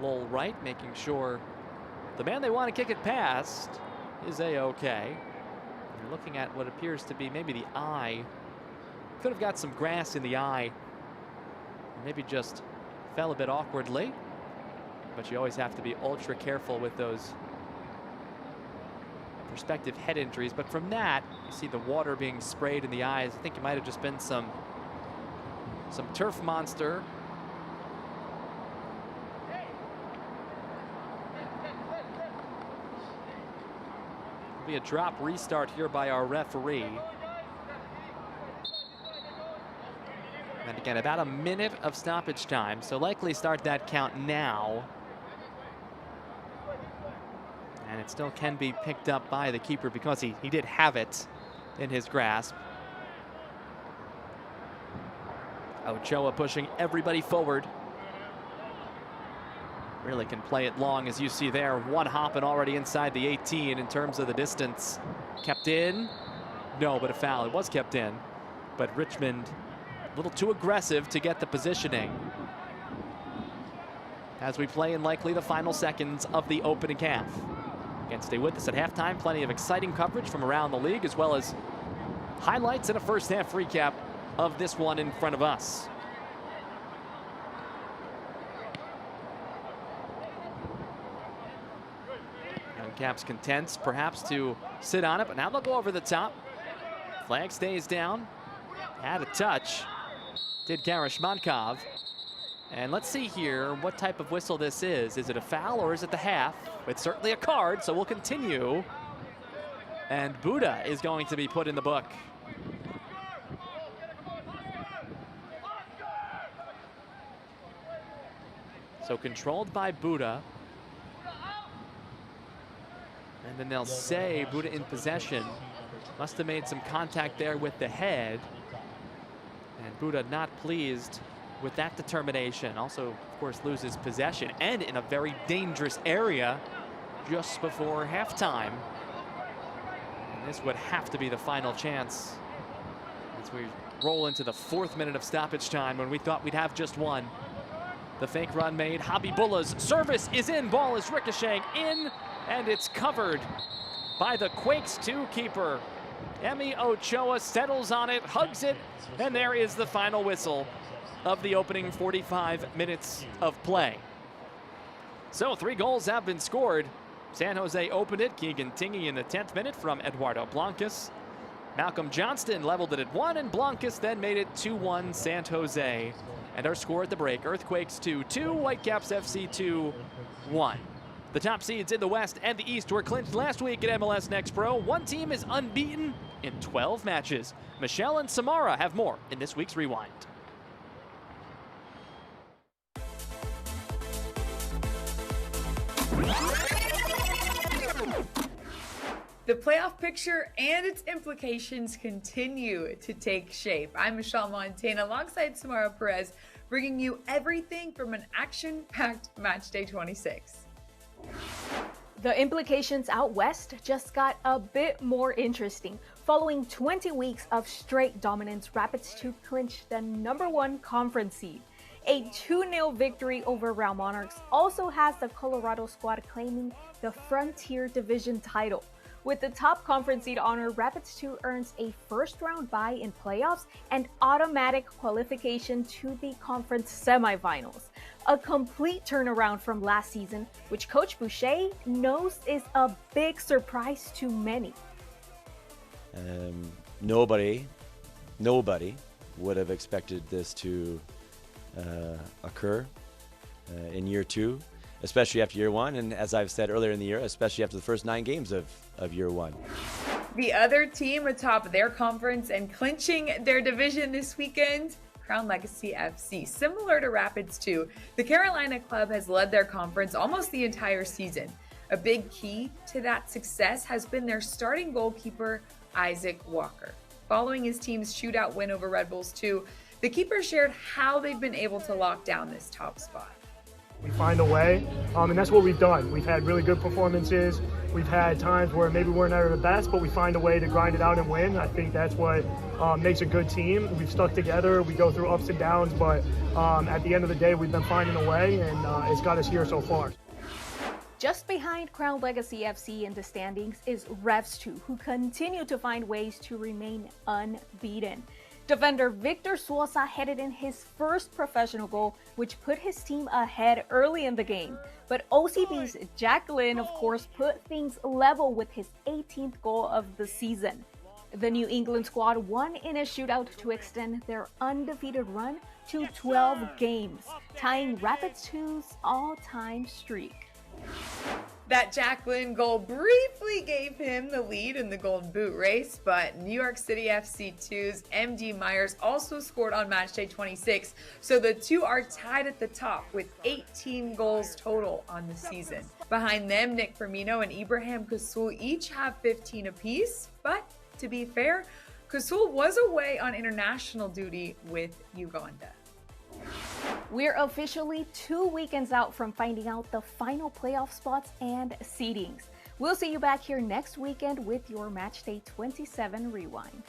Lowell Wright, making sure the man they want to kick it past is A-OK. You're looking at what appears to be maybe the eye. Could have got some grass in the eye. Maybe just fell a bit awkwardly. But you always have to be ultra careful with those prospective head injuries. But from that, you see the water being sprayed in the eyes. I think it might have just been some turf monster. It'll be a drop restart here by our referee. And again, about a minute of stoppage time, so likely start that count now. And it still can be picked up by the keeper because he did have it in his grasp. Ochoa pushing everybody forward. Really can play it long, as you see there. One hop and already inside the 18 in terms of the distance. Kept in? No, but a foul. It was kept in. But Richmond a little too aggressive to get the positioning. As we play in likely the final seconds of the opening half. Again, stay with us at halftime. Plenty of exciting coverage from around the league, as well as highlights and a first half recap of this one in front of us. Young Caps content perhaps to sit on it, but now they'll go over the top. Flag stays down. Had a touch. Did Garishmankov. And let's see here what type of whistle this is. Is it a foul or is it the half? It's certainly a card, so we'll continue. And Buddha is going to be put in the book. So controlled by Buddha. And then they'll say Buddha in possession. Must have made some contact there with the head. And Buddha not pleased with that determination. Also, of course, loses possession and in a very dangerous area just before halftime. And this would have to be the final chance as we roll into the 4th minute of stoppage time when we thought we'd have just one. The fake run made. Habibullah's service is in. Ball is ricocheting in, and it's covered by the Quakes 2 keeper. Emi Ochoa settles on it, hugs it, and there is the final whistle of the opening 45 minutes of play. So 3 goals have been scored. San Jose opened it. Keegan Tingey in the 10th minute from Eduardo Blancas. Malcolm Johnston leveled it at 1, and Blancas then made it 2-1 San Jose. And our score at the break, Earthquakes 2-2, Whitecaps FC 2-1. The top seeds in the West and the East were clinched last week at MLS Next Pro. One team is unbeaten in 12 matches. Michelle and Samara have more in this week's Rewind.
The playoff picture and its implications continue to take shape. I'm Michelle Montana alongside Samara Perez, bringing you everything from an action-packed match day 26.
The implications out west just got a bit more interesting. Following 20 weeks of straight dominance, Rapids 2 clinched the #1 conference seed. A 2-0 victory over Real Monarchs also has the Colorado squad claiming the Frontier Division title. With the top conference seed honor, Rapids 2 earns a first-round bye in playoffs and automatic qualification to the conference semifinals. A complete turnaround from last season, which Coach Boucher knows is a big surprise to many.
Nobody would have expected this to occur in year 2, especially after year 1, and as I've said earlier in the year, especially after the first 9 games of year 1.
The other team atop their conference and clinching their division this weekend, Crown Legacy FC. Similar to Rapids 2, the Carolina club has led their conference almost the entire season. A big key to that success has been their starting goalkeeper, Isaac Walker. Following his team's shootout win over Red Bulls 2, The keeper shared how they've been able to lock down this top spot.
We find a way, and that's what we've done. We've had really good performances. We've had times where maybe we're not the best, but we find a way to grind it out and win. I think that's what makes a good team. We've stuck together. We go through ups and downs, but at the end of the day, we've been finding a way, and it's got us here so far.
Just behind Crown Legacy FC in the standings is Revs 2, who continue to find ways to remain unbeaten. Defender Victor Sosa headed in his first professional goal, which put his team ahead early in the game. But OCB's Jack Lynn, of course, put things level with his 18th goal of the season. The New England squad won in a shootout to extend their undefeated run to 12 games, tying Rapids 2's all-time streak.
That Jack Lynn goal briefly gave him the lead in the Golden Boot race, but New York City FC 2's MD Myers also scored on matchday 26, so the two are tied at the top with 18 goals total on the season. Behind them, Nick Firmino and Ibrahim Kasul each have 15 apiece, but to be fair, Kasul was away on international duty with Uganda.
We're officially 2 weekends out from finding out the final playoff spots and seedings. We'll see you back here next weekend with your Matchday 27 Rewind.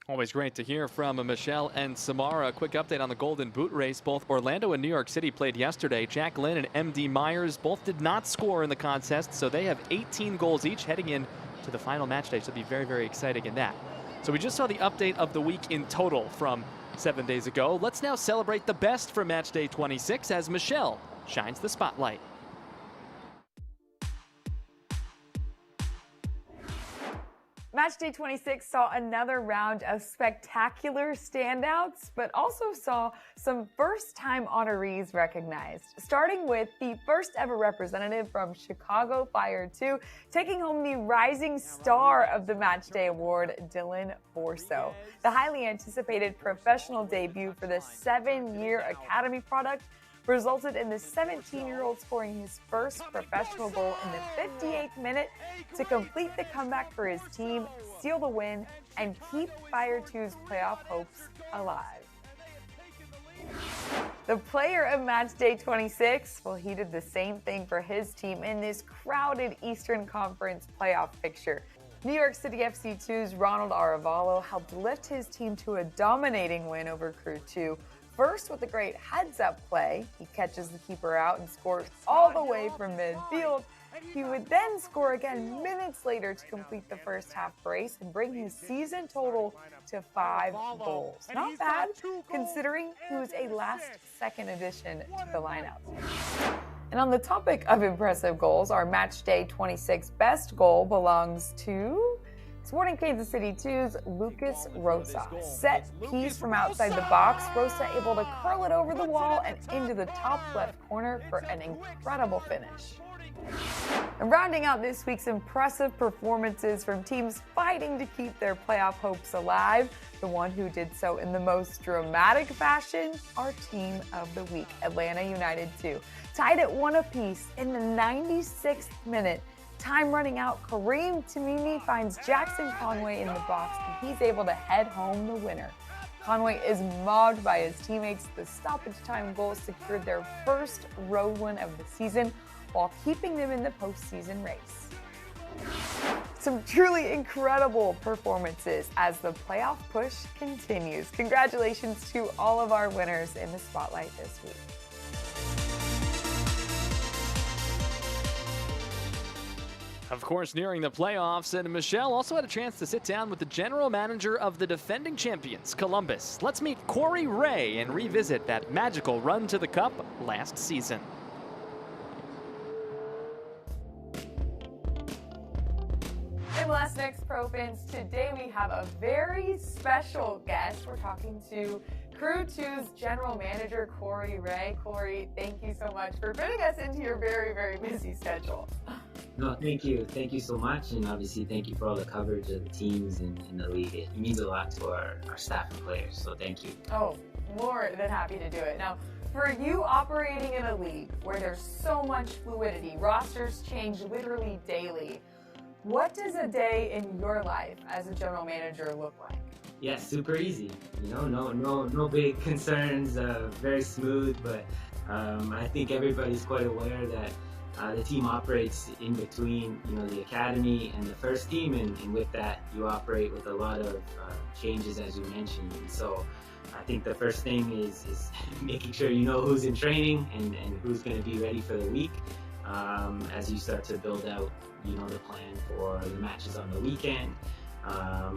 Always great to hear from Michelle and Samara. A quick update on the Golden Boot race. Both Orlando and New York City played yesterday. Jack Lynn and MD Myers both did not score in the contest, so they have 18 goals each heading in to the final match day. So it'll be very, very exciting in that. So we just saw the update of the week in total from 7 days ago. Let's now celebrate the best for match day 26 as Michelle shines the spotlight.
Matchday 26 saw another round of spectacular standouts, but also saw some first-time honorees recognized. Starting with the first ever representative from Chicago Fire 2, taking home the Rising Star of the Matchday Award, Dylan Borso. The highly anticipated professional debut for the 7-year Academy product resulted in the 17-year-old scoring his first professional goal in the 58th minute to complete the comeback for his team, seal the win, and keep Fire 2's playoff hopes alive. The player of Matchday 26, well, he did the same thing for his team in this crowded Eastern Conference playoff picture. New York City FC 2's Ronald Aravalo helped lift his team to a dominating win over Crew 2. First, with a great heads-up play, he catches the keeper out and scores all the way from midfield. He would then score again minutes later to complete the first half brace and bring his season total to 5 goals. Not bad, considering he was a last-second addition to the lineup. And on the topic of impressive goals, our Matchday 26 best goal belongs to Sporting Kansas City 2's Lucas Rosa. Set piece from outside the box, Rosa able to curl it over the wall and into the top left corner for an incredible finish. And rounding out this week's impressive performances from teams fighting to keep their playoff hopes alive, the one who did so in the most dramatic fashion, our team of the week, Atlanta United 2. Tied at 1 apiece in the 96th minute. Time running out, Kareem Tamimi finds Jackson Conway in the box, and he's able to head home the winner. Conway is mobbed by his teammates. The stoppage time goal secured their first road win of the season while keeping them in the postseason race. Some truly incredible performances as the playoff push continues. Congratulations to all of our winners in the spotlight this week.
Of course, nearing the playoffs, and Michelle also had a chance to sit down with the general manager of the defending champions, Columbus. Let's meet Corey Ray and revisit that magical run to the cup last season.
MLS Next Pro fans, today we have a very special guest. We're talking to Crew 2's general manager, Corey Ray. Corey, thank you so much for fitting us into your very, very busy schedule.
No, thank you. Thank you so much. And obviously, thank you for all the coverage of the teams and the league. It means a lot to our staff and players. So thank you.
Oh, more than happy to do it. Now, for you operating in a league where there's so much fluidity, rosters change literally daily, What does a day in your life as a general manager look like?
Yeah, super easy. No big concerns. Very smooth, but I think everybody's quite aware that the team operates in between, the academy and the first team, and with that, you operate with a lot of changes, as you mentioned. And so, I think the first thing is making sure you know who's in training and who's going to be ready for the week. As you start to build out, the plan for the matches on the weekend.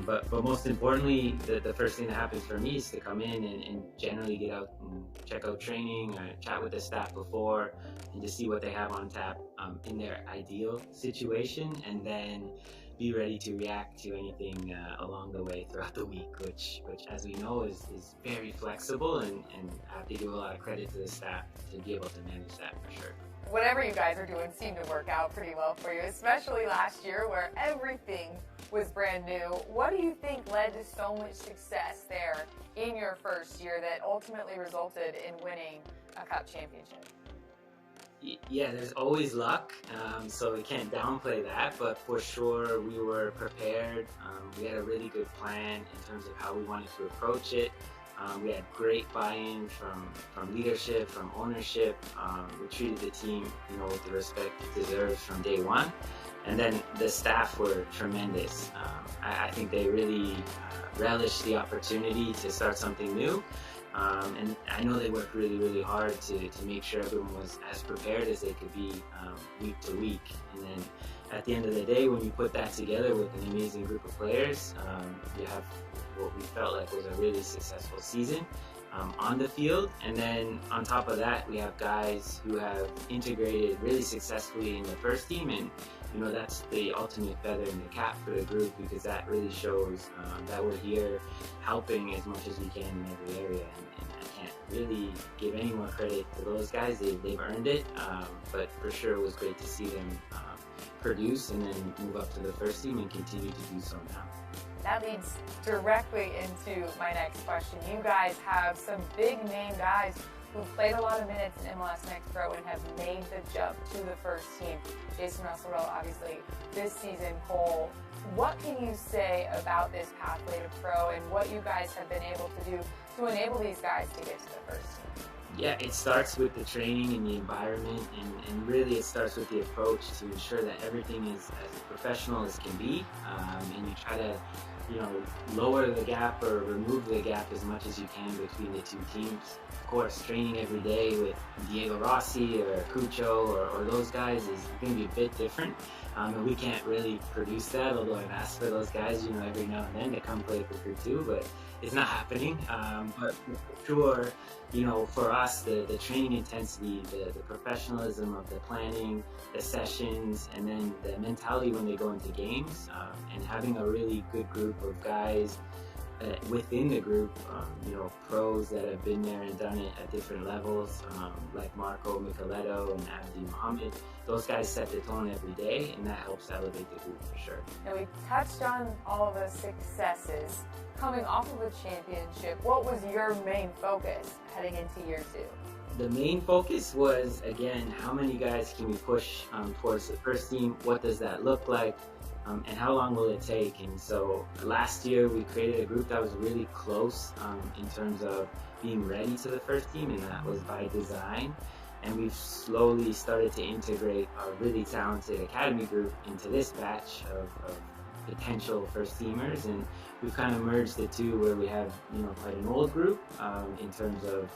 But most importantly, the first thing that happens for me is to come in and generally get out and check out training, or chat with the staff before, and to see what they have on tap in their ideal situation, and then be ready to react to anything along the way throughout the week, which as we know is very flexible, and I have to give a lot of credit to the staff to be able to manage that for sure.
Whatever you guys are doing seemed to work out pretty well for you, especially last year where everything was brand new. What do you think led to so much success there in your first year that ultimately resulted in winning a cup championship?
Yeah, there's always luck, so we can't downplay that, but for sure we were prepared. We had a really good plan in terms of how we wanted to approach it. We had great buy-in from leadership, from ownership. We treated the team, with the respect it deserves from day one. And then the staff were tremendous. I think they really relished the opportunity to start something new. And I know they worked really, really hard to make sure everyone was as prepared as they could be week to week. And then at the end of the day, when you put that together with an amazing group of players, you have what we felt like was a really successful season on the field. And then on top of that, we have guys who have integrated really successfully in the first team, and that's the ultimate feather in the cap for the group, because that really shows that we're here helping as much as we can in every area. And I can't really give any more credit to those guys. They've earned it, but for sure it was great to see them produce and then move up to the first team and continue to do so now.
That leads directly into my next question. You guys have some big name guys who played a lot of minutes in MLS Next Pro and have made the jump to the first team. Jason Russell, obviously, this season, Cole. What can you say about this pathway to pro and what you guys have been able to do to enable these guys to get to the first team?
Yeah, it starts with the training and the environment, and really it starts with the approach to ensure that everything is as professional as can be, and you try to lower the gap or remove the gap as much as you can between the two teams. Of course, training every day with Diego Rossi or Cucho or those guys is going to be a bit different, and we can't really produce that, although I've asked for those guys every now and then to come play for Crew 2, but it's not happening. But for sure, for us, the training intensity, the professionalism of the planning, the sessions, and then the mentality when they go into games, and having a really good group of guys within the group, pros that have been there and done it at different levels, like Marco Micheletto and Abdi Mohammed. Those guys set the tone every day, and that helps elevate the group for sure.
Now, we touched on all of the successes coming off of a championship. What was your main focus heading into year 2?
The main focus was, again, how many guys can we push towards the first team? What does that look like? And how long will it take? And so last year we created a group that was really close in terms of being ready to the first team, and that was by design. And we've slowly started to integrate our really talented academy group into this batch of potential first teamers, and we've kind of merged the two where we have quite an old group in terms of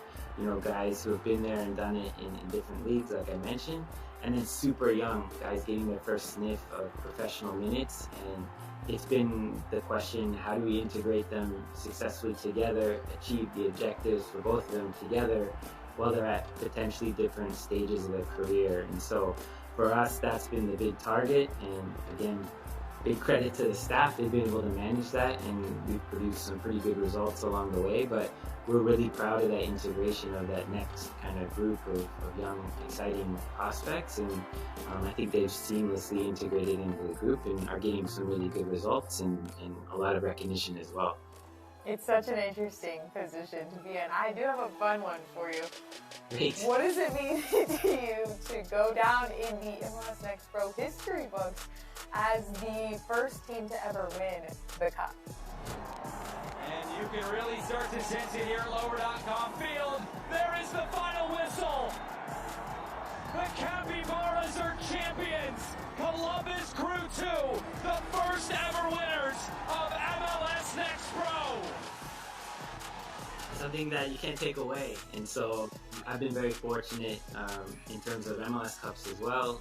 guys who have been there and done it in different leagues, like I mentioned, and then super young guys getting their first sniff of professional minutes. And it's been the question, how do we integrate them successfully together, achieve the objectives for both of them together while they're at potentially different stages of their career. And so for us, that's been the big target, and again, big credit to the staff. They've been able to manage that, and we've produced some pretty good results along the way, but we're really proud of that integration of that next kind of group of young, exciting prospects, and I think they've seamlessly integrated into the group and are getting some really good results and a lot of recognition as well.
It's such an interesting position to be in. I do have a fun one for you.
Great.
What does it mean to you to go down in the MLS Next Pro history books as the first team to ever win the Cup?
And you can really start to sense it here at Lower.com Field. There is the final whistle. The Capybaras are champions. Columbus Crew 2, the first ever winners of MLS Next Pro.
Something that you can't take away, and so I've been very fortunate in terms of MLS Cups as well,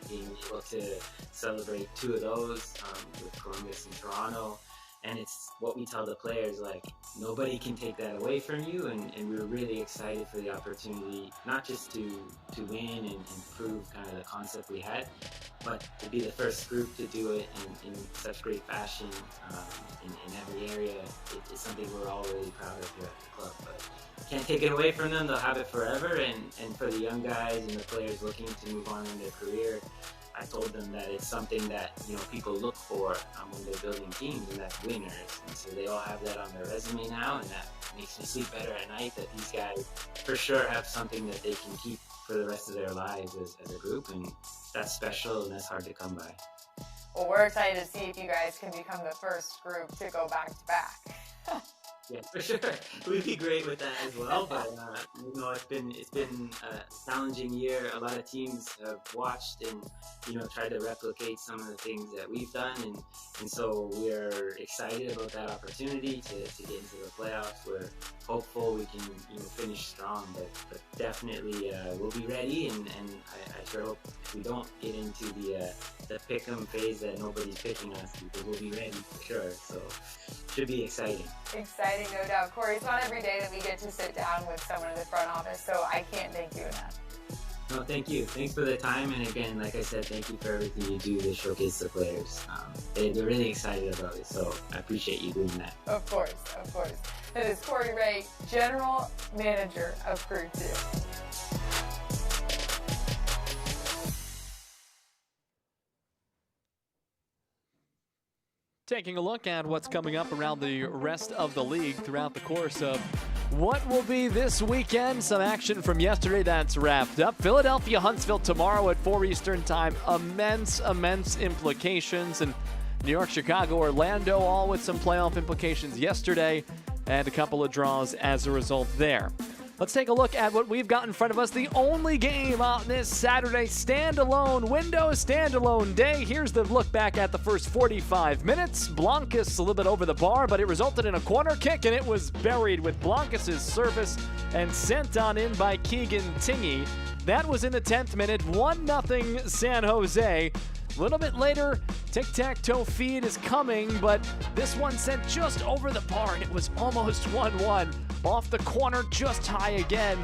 being able to celebrate 2 of those with Columbus and Toronto. And it's what we tell the players, like, nobody can take that away from you, and we were really excited for the opportunity, not just to win and prove kind of the concept we had, but to be the first group to do it in such great fashion in every area. It's something we're all really proud of here at the club, but can't take it away from them. They'll have it forever, and for the young guys and the players looking to move on in their career, I told them that it's something that, you know, people look for when they're building teams, and that's winners. And so they all have that on their resume now, and that makes me sleep better at night, that these guys for sure have something that they can keep for the rest of their lives as a group, and that's special and that's hard to come by.
Well, we're excited to see if you guys can become the first group to go back to back.
Yeah, for sure. We'd be great with that as well, but you know, it's been a challenging year. A lot of teams have watched and, you know, tried to replicate some of the things that we've done, and so we're excited about that opportunity to get into the playoffs. We're hopeful we can, you know, finish strong, but definitely we'll be ready, and I sure hope we don't get into the pick 'em phase that nobody's picking us, because we'll be ready for sure. So should be exciting.
Exciting, no doubt. Corey, it's not every day that we get to sit down with someone in the front office, so I can't thank you enough.
No, thank you. Thanks for the time, and again, like I said, thank you for everything you do to showcase the players. They're really excited about it, so I appreciate you doing that.
Of course, of course. That is Corey Ray, General Manager of Crew 2.
Taking a look at what's coming up around the rest of the league throughout the course of what will be this weekend. Some action from yesterday that's wrapped up. Philadelphia, Huntsville tomorrow at 4 Eastern time. Immense implications. And New York, Chicago, Orlando, all with some playoff implications yesterday, and a couple of draws as a result there. Let's take a look at what we've got in front of us. The only game on this Saturday standalone window, standalone day. Here's the look back at the first 45 minutes. Blancas a little bit over the bar, but it resulted in a corner kick, and it was buried with Blancas' service and sent on in by Keegan Tingy. That was in the 10th minute, 1-0 San Jose. A little bit later, tic-tac-toe feed is coming, but this one sent just over the bar, and it was almost 1-1. Off the corner, just high again.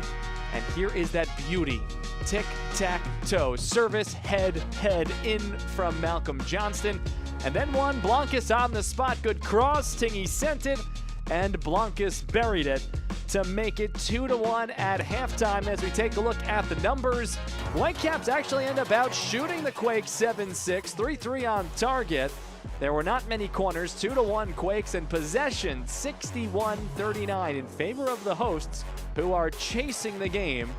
And here is that beauty. Tic-tac-toe. Service, head in from Malcolm Johnston. And then one, Blancas on the spot. Good cross. Tingy sent it, and Blancas buried it to make it 2-1 at halftime. As we take a look at the numbers, Whitecaps actually end up out shooting the Quakes 7-6, 3-3 on target. There were not many corners, 2-1 Quakes, and possession 61-39 in favor of the hosts, who are chasing the game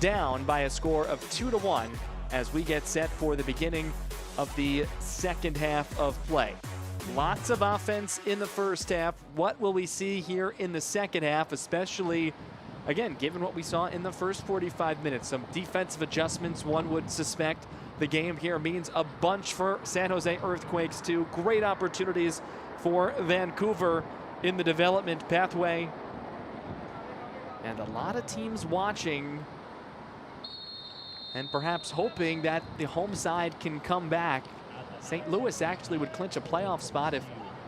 down by a score of 2-1 as we get set for the beginning of the second half of play. Lots of offense in the first half. What will we see here in the second half, especially, again, given what we saw in the first 45 minutes? Some defensive adjustments, one would suspect. The game here means a bunch for San Jose Earthquakes too. Great opportunities for Vancouver in the development pathway. And a lot of teams watching and perhaps hoping that the home side can come back. St. Louis actually would clinch a playoff spot if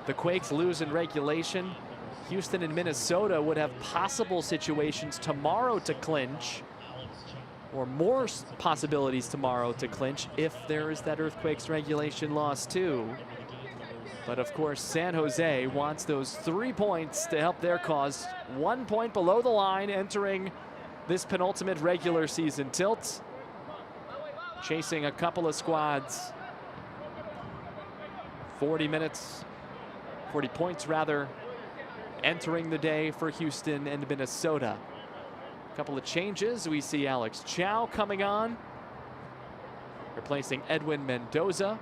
the Quakes lose in regulation. Houston and Minnesota would have possible situations tomorrow to clinch, or more possibilities tomorrow to clinch if there is that Earthquakes regulation loss too. But of course, San Jose wants those 3 points to help their cause. 1 point below the line entering this penultimate regular season tilt. Chasing a couple of squads. 40 points rather, entering the day for Houston and Minnesota. A couple of changes. We see Alex Chow coming on, replacing Edwin Mendoza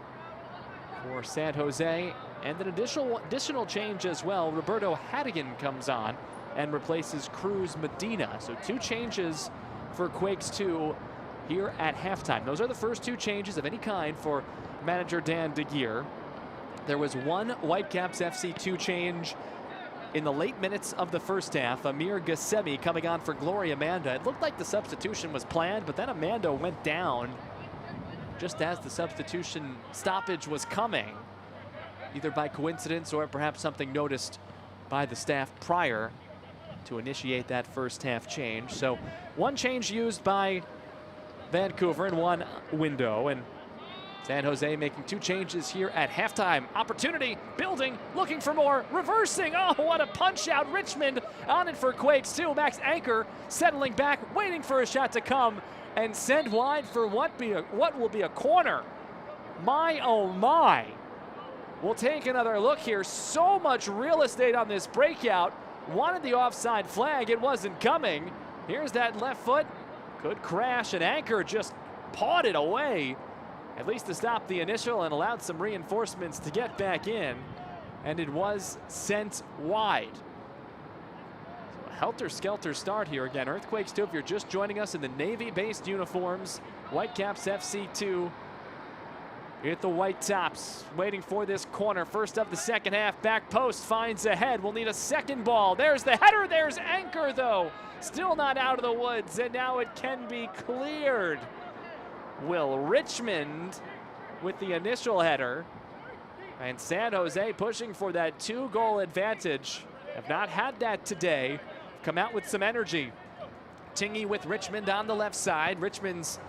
for San Jose. And an additional change as well. Roberto Hattigan comes on and replaces Cruz Medina. So 2 changes for Quakes 2 here at halftime. Those are the first 2 changes of any kind for manager Dan DeGeer. There was one Whitecaps FC 2 change in the late minutes of the first half. Amir Gassemi coming on for Gloria Amanda. It looked like the substitution was planned, but then Amanda went down just as the substitution stoppage was coming, either by coincidence or perhaps something noticed by the staff prior to initiate that first half change. So 1 change used by Vancouver and 1 window, and San Jose making 2 changes here at halftime. Opportunity, building, looking for more, reversing. Oh, what a punch out. Richmond on it for Quakes 2. Max Anchor settling back, waiting for a shot to come and send wide for what will be a corner. My, oh my. We'll take another look here. So much real estate on this breakout. Wanted the offside flag, it wasn't coming. Here's that left foot. Could crash, and Anchor just pawed it away, at least to stop the initial, and allowed some reinforcements to get back in, and it was sent wide. So a helter-skelter start here again. Earthquakes 2, if you're just joining us in the Navy-based uniforms. Whitecaps FC 2 at the white tops, waiting for this corner. First of the second half, back post finds a head. We'll need a second ball. There's the header, there's Anchor though. Still not out of the woods, and now it can be cleared. Will Richmond with the initial header, and San Jose pushing for that 2-goal advantage. Have not had that today. Come out with some energy. Tingy with Richmond on the left side. Richmond's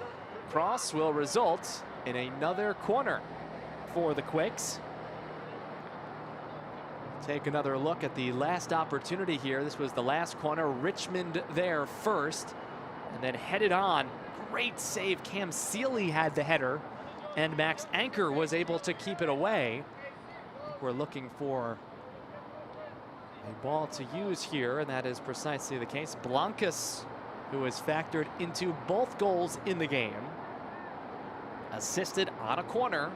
cross will result in another corner for the Quakes. Take another look at the last opportunity here. This was the last corner. Richmond there first, and then headed on. Great save. Cam Sealy had the header, and Max Anchor was able to keep it away. We're looking for a ball to use here, and that is precisely the case. Blancas, who has factored into both goals in the game, assisted on a corner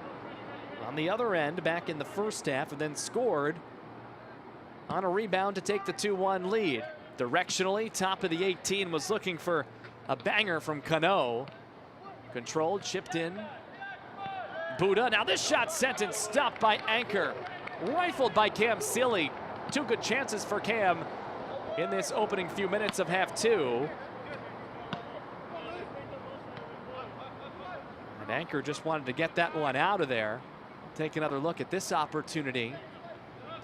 on the other end back in the first half, and then scored on a rebound to take the 2-1 lead. Directionally, top of the 18, was looking for a banger from Cano. Controlled, chipped in. Buddha, now this shot sent and stopped by Anchor. Rifled by Cam Sealy. 2 good chances for Cam in this opening few minutes of half 2. And Anchor just wanted to get that one out of there. Take another look at this opportunity.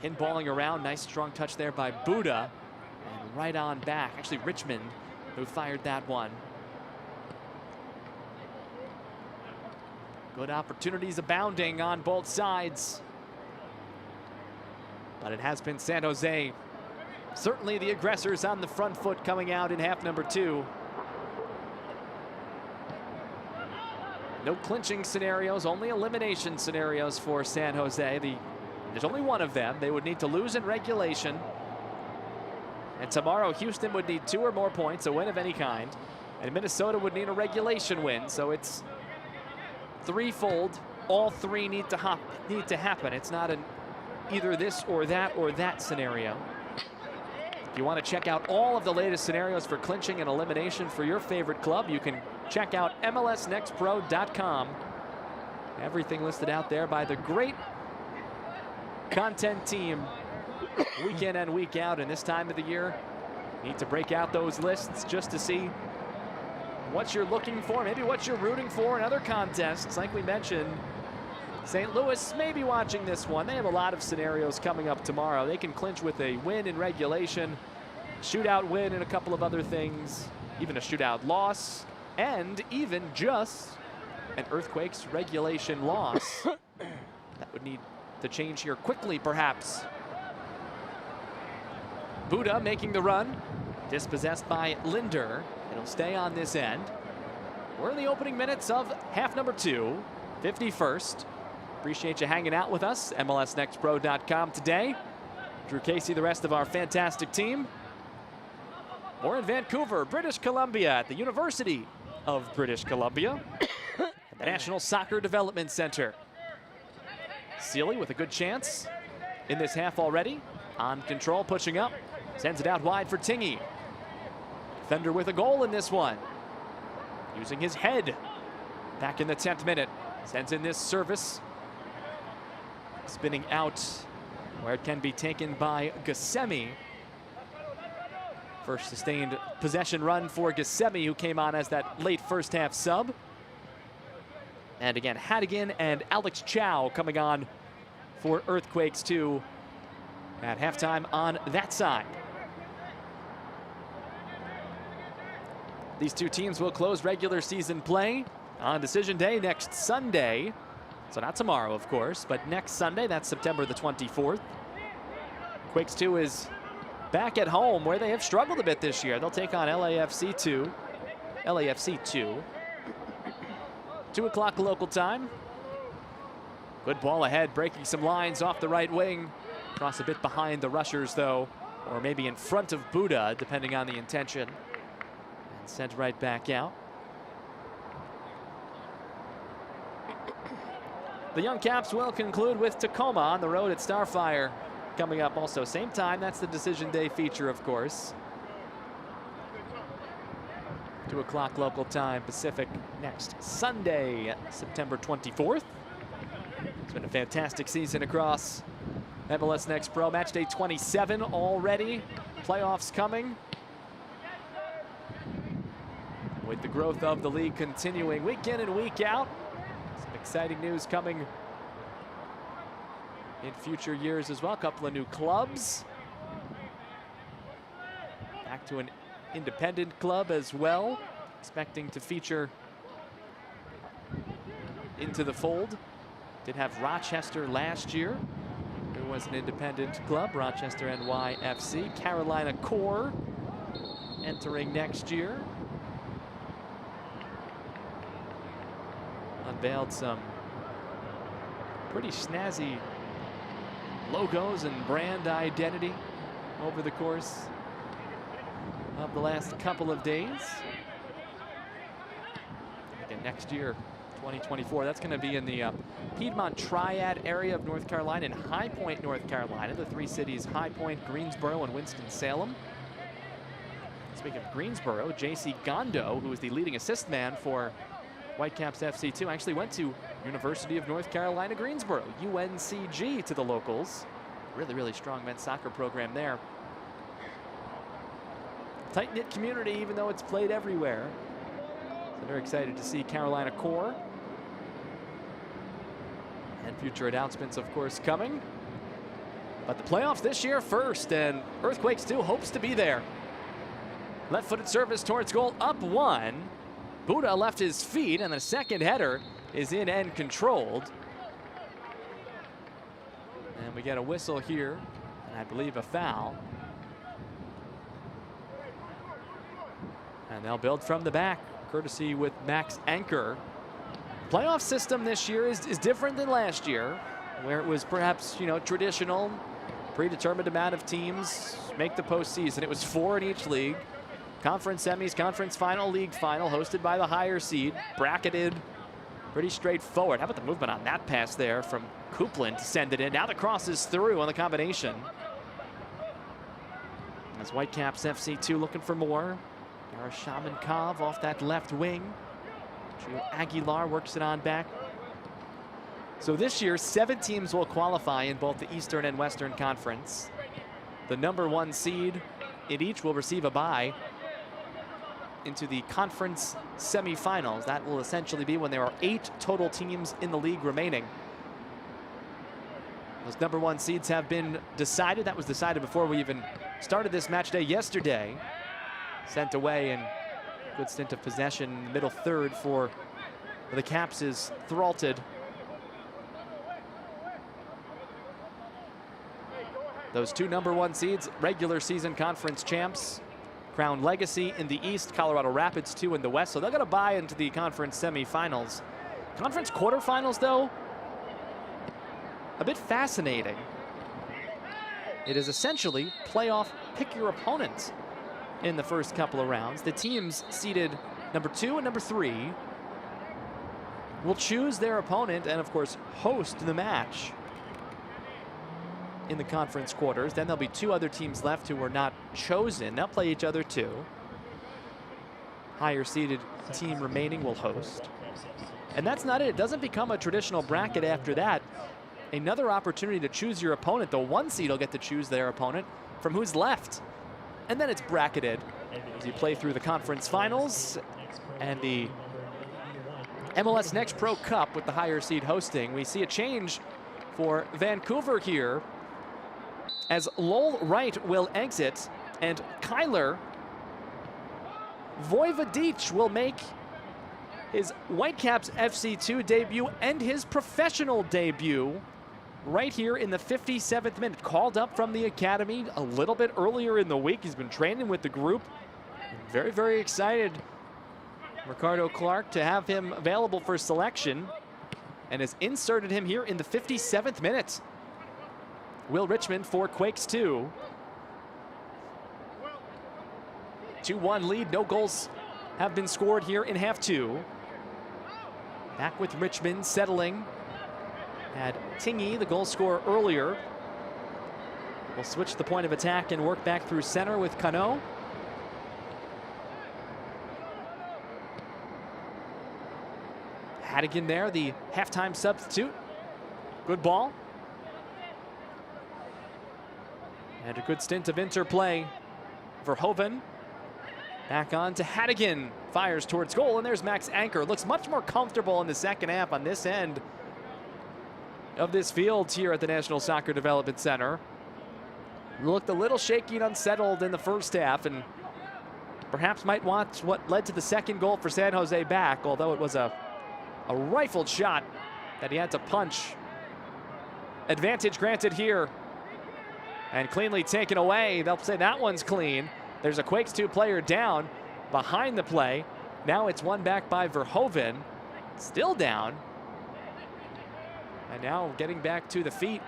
Pinballing around, nice strong touch there by Buddha. And right on back, actually Richmond, who fired that one. Good opportunities abounding on both sides. But it has been San Jose, certainly the aggressors on the front foot coming out in half number 2. No clinching scenarios, only elimination scenarios for San Jose. There's only one of them. They would need to lose in regulation. And tomorrow, Houston would need 2 or more points, a win of any kind. And Minnesota would need a regulation win. So it's threefold. All 3 need to happen. It's not an either this or that scenario. If you want to check out all of the latest scenarios for clinching and elimination for your favorite club, you can check out MLSnextPro.com. Everything listed out there by the great content team week in and week out. And this time of the year, need to break out those lists just to see what you're looking for, maybe what you're rooting for in other contests. Like we mentioned, St. Louis may be watching this one. They have a lot of scenarios coming up tomorrow. They can clinch with a win in regulation, shootout win, and a couple of other things, even a shootout loss, and even just an Earthquakes regulation loss. That would need to change here quickly, perhaps. Buddha making the run, dispossessed by Linder. It'll stay on this end. We're in the opening minutes of half number 2, 51st. Appreciate you hanging out with us. MLSnextPro.com today. Drew Casey, the rest of our fantastic team. We're in Vancouver, British Columbia, at the University of British Columbia, at the National Soccer Development Center. Sealy with a good chance in this half already. On control, pushing up, sends it out wide for Tingy. Defender with a goal in this one. Using his head. Back in the 10th minute, sends in this service. Spinning out where it can be taken by Gassemi. First sustained possession run for Gassemi, who came on as that late first half sub. And again, Hadigan and Alex Chow coming on for Earthquakes 2 at halftime on that side. These two teams will close regular season play on decision day next Sunday. So not tomorrow, of course, but next Sunday, that's September the 24th. Quakes 2 is back at home where they have struggled a bit this year. They'll take on LAFC 2. 2 o'clock local time. Good ball ahead, breaking some lines off the right wing. Cross a bit behind the rushers, though, or maybe in front of Buddha, depending on the intention. And sent right back out. The Young Caps will conclude with Tacoma on the road at Starfire coming up also. Same time, that's the decision day feature, of course. 2 o'clock local time Pacific next Sunday, September 24th. It's been a fantastic season across MLS Next Pro. Match day 27 already. Playoffs coming. With the growth of the league continuing week in and week out. Some exciting news coming in future years as well. A couple of new clubs. Back to an independent club as well. Expecting to feature into the fold. Did have Rochester last year. There was an independent club, Rochester NYFC. Carolina Core entering next year. Unveiled some pretty snazzy logos and brand identity over the course of the last couple of days. Again, next year, 2024, that's going to be in the Piedmont Triad area of North Carolina and High Point, North Carolina. The three cities, High Point, Greensboro, and Winston-Salem. Speaking of Greensboro, J.C. Gondo, who is the leading assist man for Whitecaps FC2, actually went to University of North Carolina, Greensboro, UNCG to the locals. Really, really strong men's soccer program there. Tight-knit community, even though it's played everywhere. So very excited to see Carolina Core. And future announcements, of course, coming. But the playoffs this year first, and Earthquakes 2 hopes to be there. Left-footed service towards goal, up one. Buddha left his feet, and the second header is in and controlled. And we get a whistle here, and I believe a foul. And they'll build from the back, courtesy with Max Anchor. Playoff system this year is different than last year, where it was perhaps, traditional, predetermined amount of teams make the postseason. It was 4 in each league. Conference semis, conference final, league final, hosted by the higher seed, bracketed, pretty straightforward. How about the movement on that pass there from Coupland to send it in? Now the cross is through on the combination. As Whitecaps FC2 looking for more. Shamankov off that left wing. Gio Aguilar works it on back. So this year, 7 teams will qualify in both the Eastern and Western Conference. The number 1 seed in each will receive a bye into the conference semifinals. That will essentially be when there are 8 total teams in the league remaining. Those number 1 seeds have been decided. That was decided before we even started this match day yesterday. Sent away, and good stint of possession. Middle third for the Caps is Thralted. Those 2 number 1 seeds, regular season conference champs. Crown Legacy in the East, Colorado Rapids 2 in the West. So they're going to buy into the conference semifinals. Conference quarterfinals, though, a bit fascinating. It is essentially playoff pick your opponent in the first couple of rounds. The teams seeded number 2 and number 3 will choose their opponent and, of course, host the match in the conference quarters. Then there'll be 2 other teams left who were not chosen. They'll play each other too. Higher seeded team remaining will host. And that's not it. It doesn't become a traditional bracket after that. Another opportunity to choose your opponent. The 1 seed will get to choose their opponent from who's left. And then it's bracketed as you play through the conference finals and the MLS Next Pro Cup with the higher seed hosting. We see a change for Vancouver here as Lowell Wright will exit and Kyler Vojvodic will make his Whitecaps FC2 debut and his professional debut right here in the 57th minute. Called up from the academy a little bit earlier in the week. He's been training with the group. Very, very excited, Ricardo Clark, to have him available for selection, and has inserted him here in the 57th minute. Will Richmond for Quakes 2. 2-1 lead. No goals have been scored here in half 2. Back with Richmond settling. Had Tingy, the goal scorer earlier. We'll switch the point of attack and work back through center with Cano. Hadigan there, the halftime substitute. Good ball. And a good stint of interplay. Verhoeven back on to Hadigan. Fires towards goal, and there's Max Anchor. Looks much more comfortable in the second half on this end of this field here at the National Soccer Development Center. Looked a little shaky and unsettled in the first half, and perhaps might want what led to the second goal for San Jose back, although it was a rifled shot that he had to punch. Advantage granted here, and cleanly taken away. They'll say that one's clean. There's a Quakes 2 player down behind the play. Now it's won back by Verhoeven. Still down. And now getting back to the feet.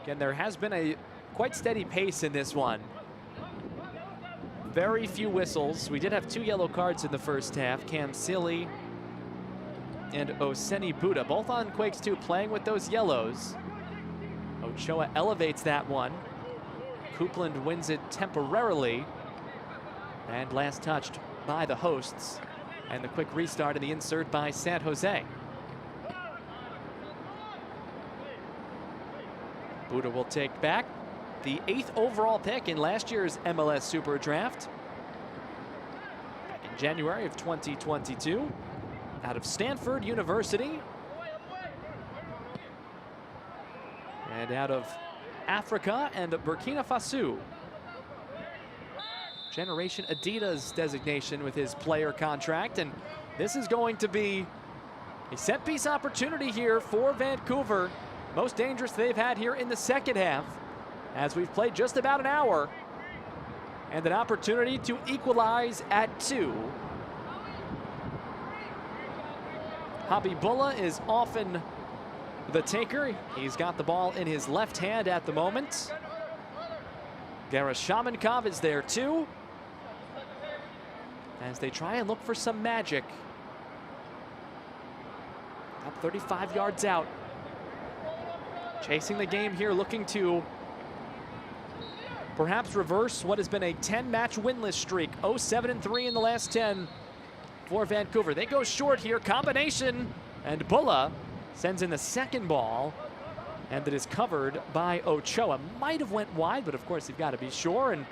Again, there has been a quite steady pace in this one. Very few whistles. We did have 2 yellow cards in the first half. Cam Silly and Oseni Buddha, both on Quakes 2, playing with those yellows. Ochoa elevates that one. Coupland wins it temporarily. And last touched by the hosts. And the quick restart and the insert by San Jose. Buddha will take back the 8th overall pick in last year's MLS Super Draft. Back in January of 2022. Out of Stanford University. And out of Africa and Burkina Faso. Generation Adidas designation with his player contract, and this is going to be a set piece opportunity here for Vancouver. Most dangerous they've had here in the second half, as we've played just about an hour, and an opportunity to equalize at 2. Habibullah is often the taker. He's got the ball in his left hand at the moment. Gerashamenkov is there too, as they try and look for some magic. Up 35 yards out. Chasing the game here, looking to perhaps reverse what has been a 10-match winless streak. 0-7-3 in the last 10 for Vancouver. They go short here, combination, and Bulla sends in the second ball, and it is covered by Ochoa. Might have went wide, but of course you've got to be sure, and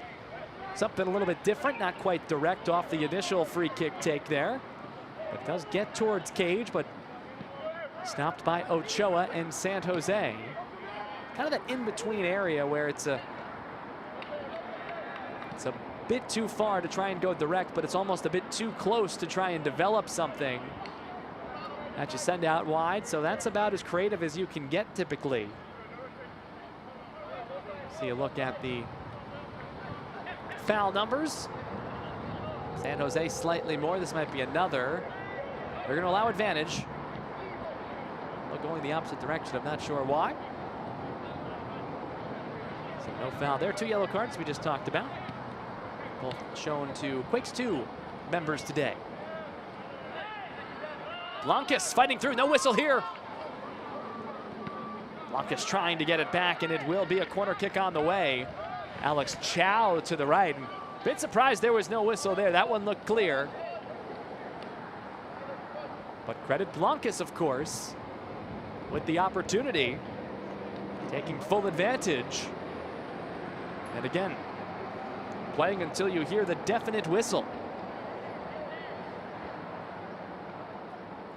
something a little bit different, not quite direct off the initial free kick take there. It does get towards cage, but stopped by Ochoa and San Jose. Kind of that in-between area where it's a bit too far to try and go direct, but it's almost a bit too close to try and develop something that you send out wide. So that's about as creative as you can get typically. See a look at the foul numbers. San Jose slightly more. This might be another. They're going to allow advantage. Well, going the opposite direction. I'm not sure why. So no foul there. 2 yellow cards we just talked about. Both shown to Quakes 2 members today. Blancas fighting through. No whistle here. Blancas trying to get it back, and it will be a corner kick on the way. Alex Chow to the right. Bit surprised there was no whistle there. That one looked clear. But credit Blancas, of course, with the opportunity, taking full advantage. And again, playing until you hear the definite whistle.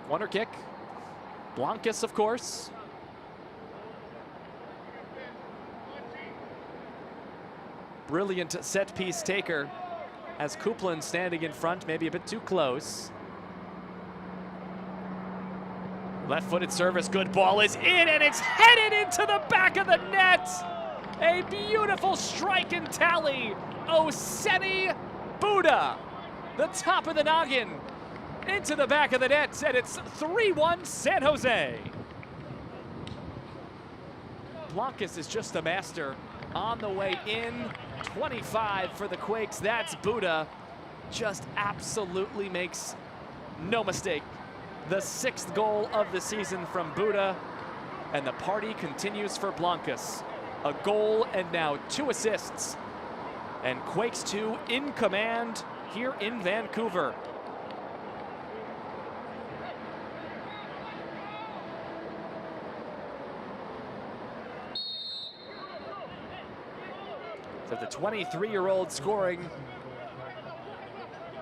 Corner kick. Blancas, of course. Brilliant set piece taker as Coupland standing in front, maybe a bit too close. Left-footed service, good ball is in, and it's headed into the back of the net. A beautiful strike and tally. Oseni Buddha, the top of the noggin, into the back of the net, and it's 3-1 San Jose. Blancas is just a master on the way in. 25 for the Quakes. That's Buddha. Just absolutely makes no mistake. The 6th goal of the season from Buddha, and the party continues for Blancas. A goal and now 2 assists. And Quakes 2 in command here in Vancouver. So the 23-year-old scoring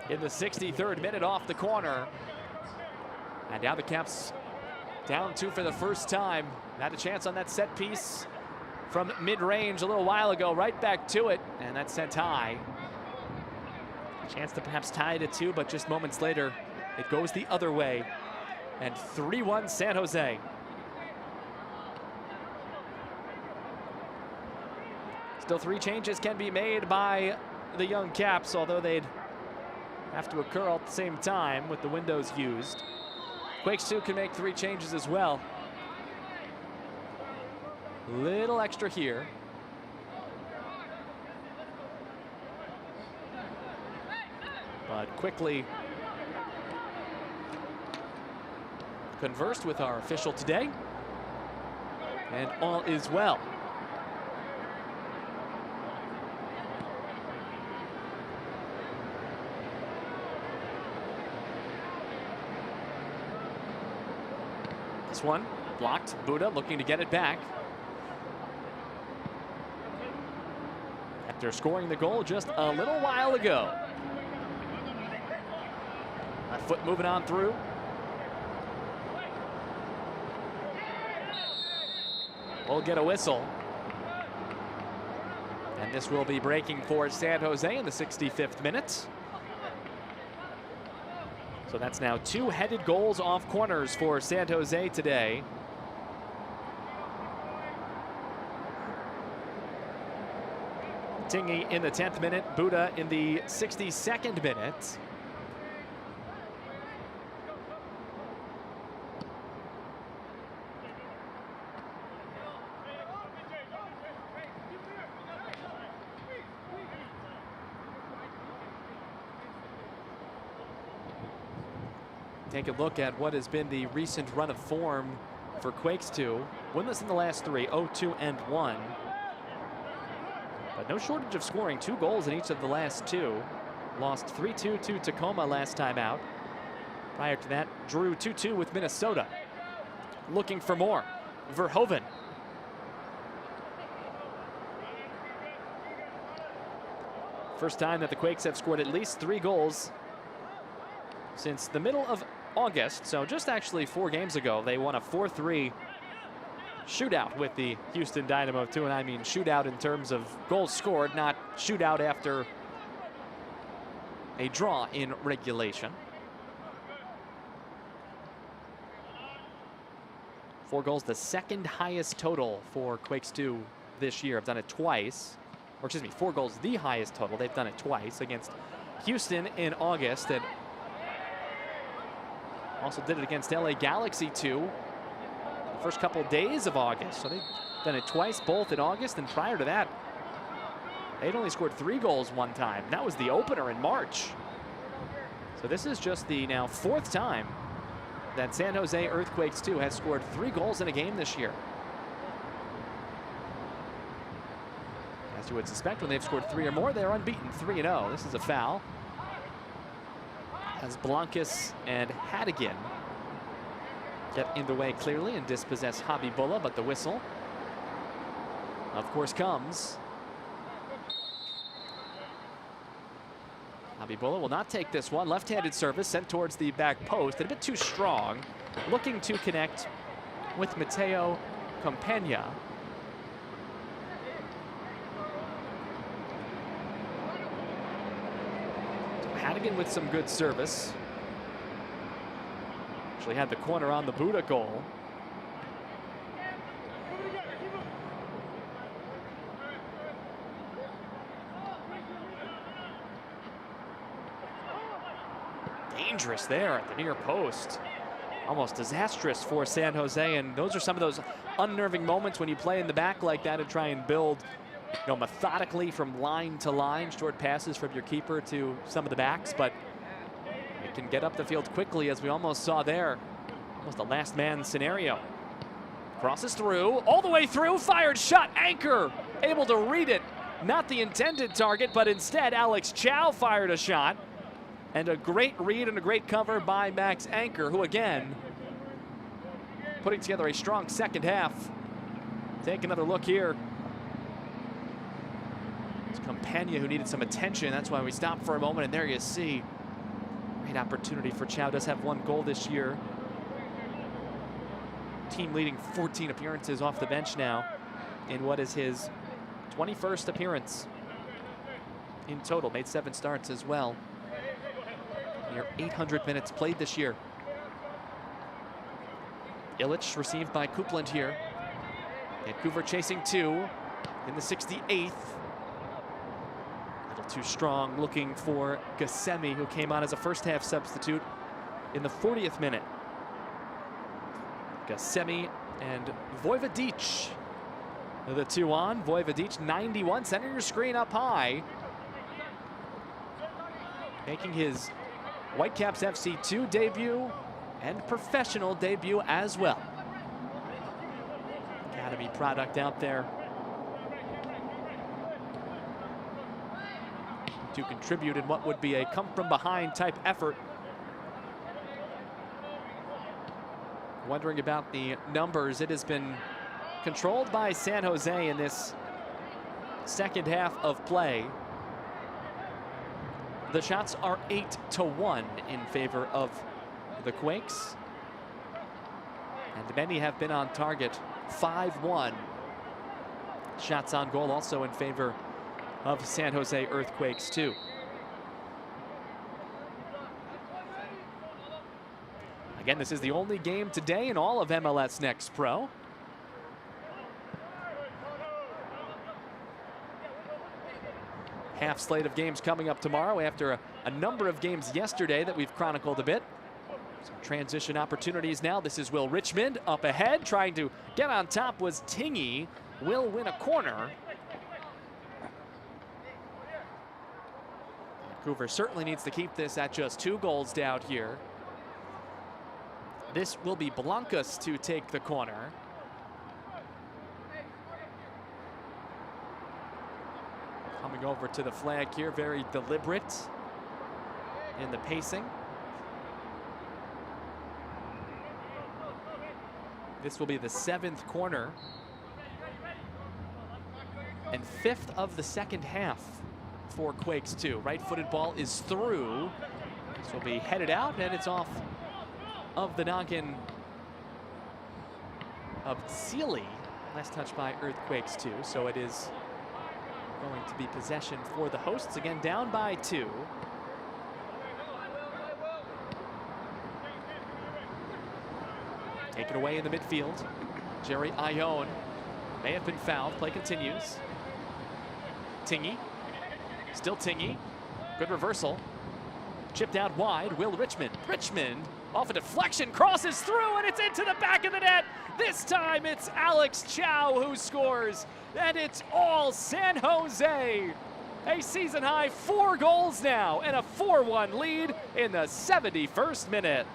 in the 63rd minute off the corner. And now the Caps down 2 for the first time. Had a chance on that set piece from mid-range a little while ago, right back to it, and that's sent high. Chance to perhaps tie it at 2, but just moments later, it goes the other way. And 3-1 San Jose. Still 3 changes can be made by the young Caps, although they'd have to occur all at the same time with the windows used. Quakes 2 can make 3 changes as well. Little extra here. But quickly conversed with our official today, and all is well. This one blocked. Buddha looking to get it back. After scoring the goal just a little while ago. Left foot moving on through. We'll get a whistle. And this will be breaking for San Jose in the 65th minute. So that's now 2 headed goals off corners for San Jose today. Tingy in the 10th minute, Buddha in the 62nd minute. Take a look at what has been the recent run of form for Quakes 2. Winless in the last 3, 0-2 and 1. But no shortage of scoring, 2 goals in each of the last 2. Lost 3-2 to Tacoma last time out. Prior to that, drew 2-2 with Minnesota. Looking for more. Verhoeven. First time that the Quakes have scored at least 3 goals since the middle of August, so just actually 4 games ago. They won a 4-3 shootout with the Houston Dynamo 2, and I mean shootout in terms of goals scored, not shootout after a draw in regulation. 4 goals, the 2nd highest total for Quakes 2 this year. Have done it twice, or excuse me, 4 goals, the highest total. They've done it twice against Houston in August, and also did it against LA Galaxy too, the first couple days of August. So they've done it twice, both in August, and prior to that, they'd only scored 3 goals one time. That was the opener in March. So this is just the now 4th time that San Jose Earthquakes 2 has scored 3 goals in a game this year. As you would suspect, when they've scored 3 or more, they're unbeaten, 3-0. This is a foul, as Blancas and Hadigan get in the way clearly and dispossess Habibullah, but the whistle, of course, comes. Habibullah will not take this one. Left-handed service sent towards the back post, and a bit too strong. Looking to connect with Mateo Campagna. Hadigan with some good service. Actually had the corner on the Buddha goal. Dangerous there at the near post. Almost disastrous for San Jose, and those are some of those unnerving moments when you play in the back like that and try and build, you know, methodically from line to line, short passes from your keeper to some of the backs, but it can get up the field quickly, as we almost saw there. Almost a last man scenario. Crosses through, all the way through, fired shot, Anchor able to read it. Not the intended target, but instead Alex Chow fired a shot. And a great read and a great cover by Max Anchor, who again, putting together a strong second half. Take another look here. It's Campagna who needed some attention. That's why we stopped for a moment, and there you see. Great opportunity for Chow. Does have 1 goal this year. Team leading 14 appearances off the bench now in what is his 21st appearance in total. Made 7 starts as well. Near 800 minutes played this year. Illich received by Coupland here. Vancouver chasing 2 in the 68th. A little too strong, looking for Gassemi, who came on as a first half substitute in the 40th minute. Gassemi and Vojvodic, the 2 on. Vojvodic, 91, center your screen up high. Making his Whitecaps FC 2 debut and professional debut as well. Academy product out there to contribute in what would be a come from behind type effort. Wondering about the numbers. It has been controlled by San Jose in this second half of play. The shots are 8-1 in favor of the Quakes. And many have been on target, 5-1. Shots on goal also in favor of San Jose Earthquakes too. Again, this is the only game today in all of MLS Next Pro. Half slate of games coming up tomorrow after a number of games yesterday that we've chronicled a bit. Some transition opportunities now. This is Will Richmond up ahead, trying to get on top was Tingy. Will win a corner. Vancouver certainly needs to keep this at just 2 goals down here. This will be Blancas to take the corner. Coming over to the flag here, very deliberate in the pacing. This will be the 7th corner and 5th of the second half for Quakes 2. Right-footed ball is through. This will be headed out, and it's off of the noggin of Sealy. Last touch by Earthquakes 2, so it is going to be possession for the hosts, again down by 2. Taken away in the midfield. Jerry Ione may have been fouled. Play continues. Tingy. Still Tingy. Good reversal. Chipped out wide, Will Richmond. Richmond off a deflection, crosses through, and it's into the back of the net. This time it's Alex Chow who scores, and it's all San Jose. A season-high 4 goals now, and a 4-1 lead in the 71st minute.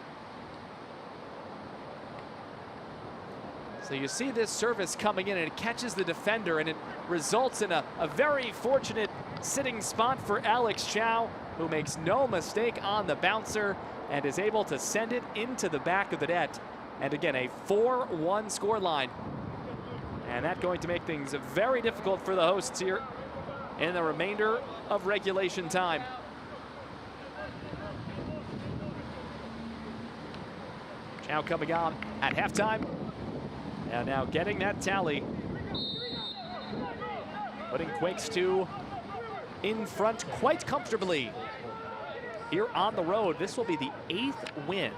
So you see this service coming in, and it catches the defender, and it results in a very fortunate sitting spot for Alex Chow, who makes no mistake on the bouncer and is able to send it into the back of the net. And again, a 4-1 scoreline. And that's going to make things very difficult for the hosts here in the remainder of regulation time. Chow coming on at halftime. And now getting that tally. Putting Quakes 2 in front quite comfortably here on the road. This will be the 8th win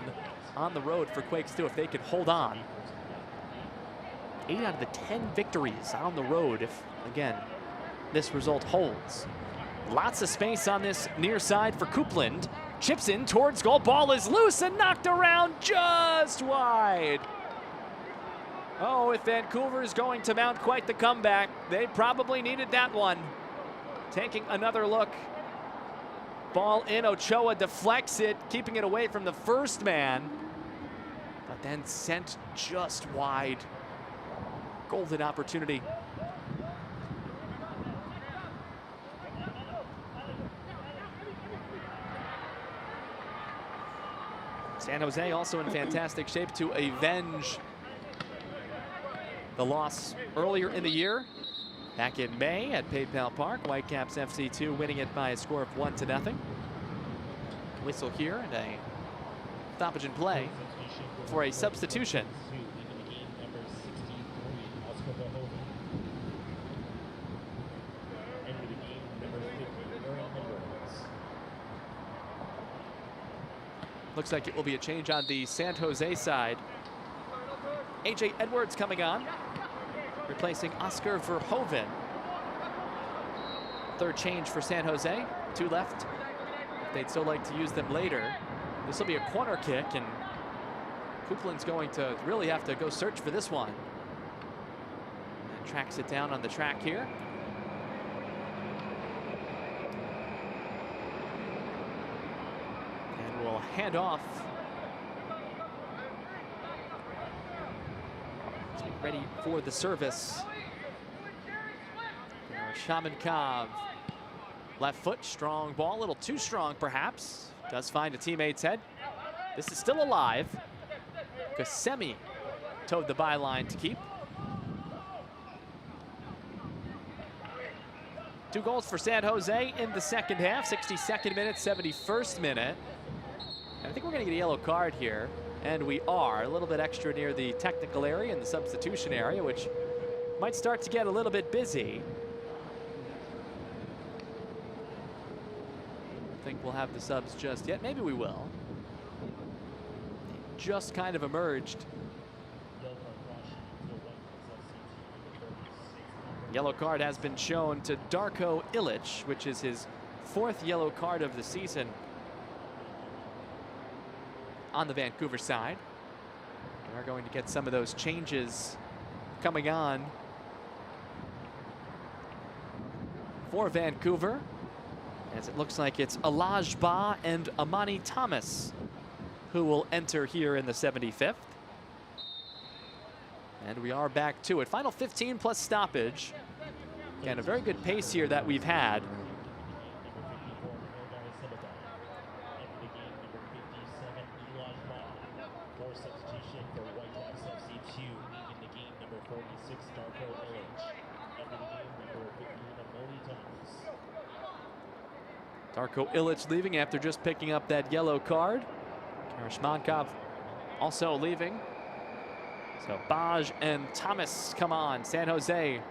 on the road for Quakes 2 if they could hold on. 8 out of the 10 victories on the road if, again, this result holds. Lots of space on this near side for Coupland. Chips in towards goal. Ball is loose and knocked around just wide. Oh, if Vancouver is going to mount quite the comeback, they probably needed that one. Taking another look. Ball in, Ochoa deflects it, keeping it away from the first man, but then sent just wide. Golden opportunity. San Jose also in fantastic shape to avenge the loss earlier in the year. Back in May at PayPal Park, Whitecaps FC2 winning it by a score of 1-0. Whistle here and a stoppage in play for a substitution. Looks like it will be a change on the San Jose side. AJ Edwards coming on, replacing Oscar Verhoeven. Third change for San Jose, 2 left. They'd so like to use them later. This will be a corner kick, and Coupland's going to really have to go search for this one. And tracks it down on the track here. And we'll hand off. Ready for the service. Shamankov, left foot, strong ball, a little too strong perhaps. Does find a teammate's head. This is still alive. Kasemi towed the byline to keep. 2 goals for San Jose in the second half, 62nd minute, 71st minute. And I think we're gonna get a yellow card here. And we are a little bit extra near the technical area and the substitution area, which might start to get a little bit busy. I think we'll have the subs just yet. Maybe we will. They just kind of emerged. Yellow card has been shown to Darko Ilic, which is his 4th yellow card of the season on the Vancouver side. We're going to get some of those changes coming on for Vancouver, as it looks like it's Elijah Ba and Amani Thomas who will enter here in the 75th. And we are back to it. Final 15 plus stoppage. Again, a very good pace here that we've had.
Substitution for Whitecaps FC2 in the game, number 46, Darko Ilic. Under the game, number 15, Amoni Thomas.
Darko Ilic leaving after just picking up that yellow card. Shamankov also leaving. So Baj and Thomas come on. San Jose,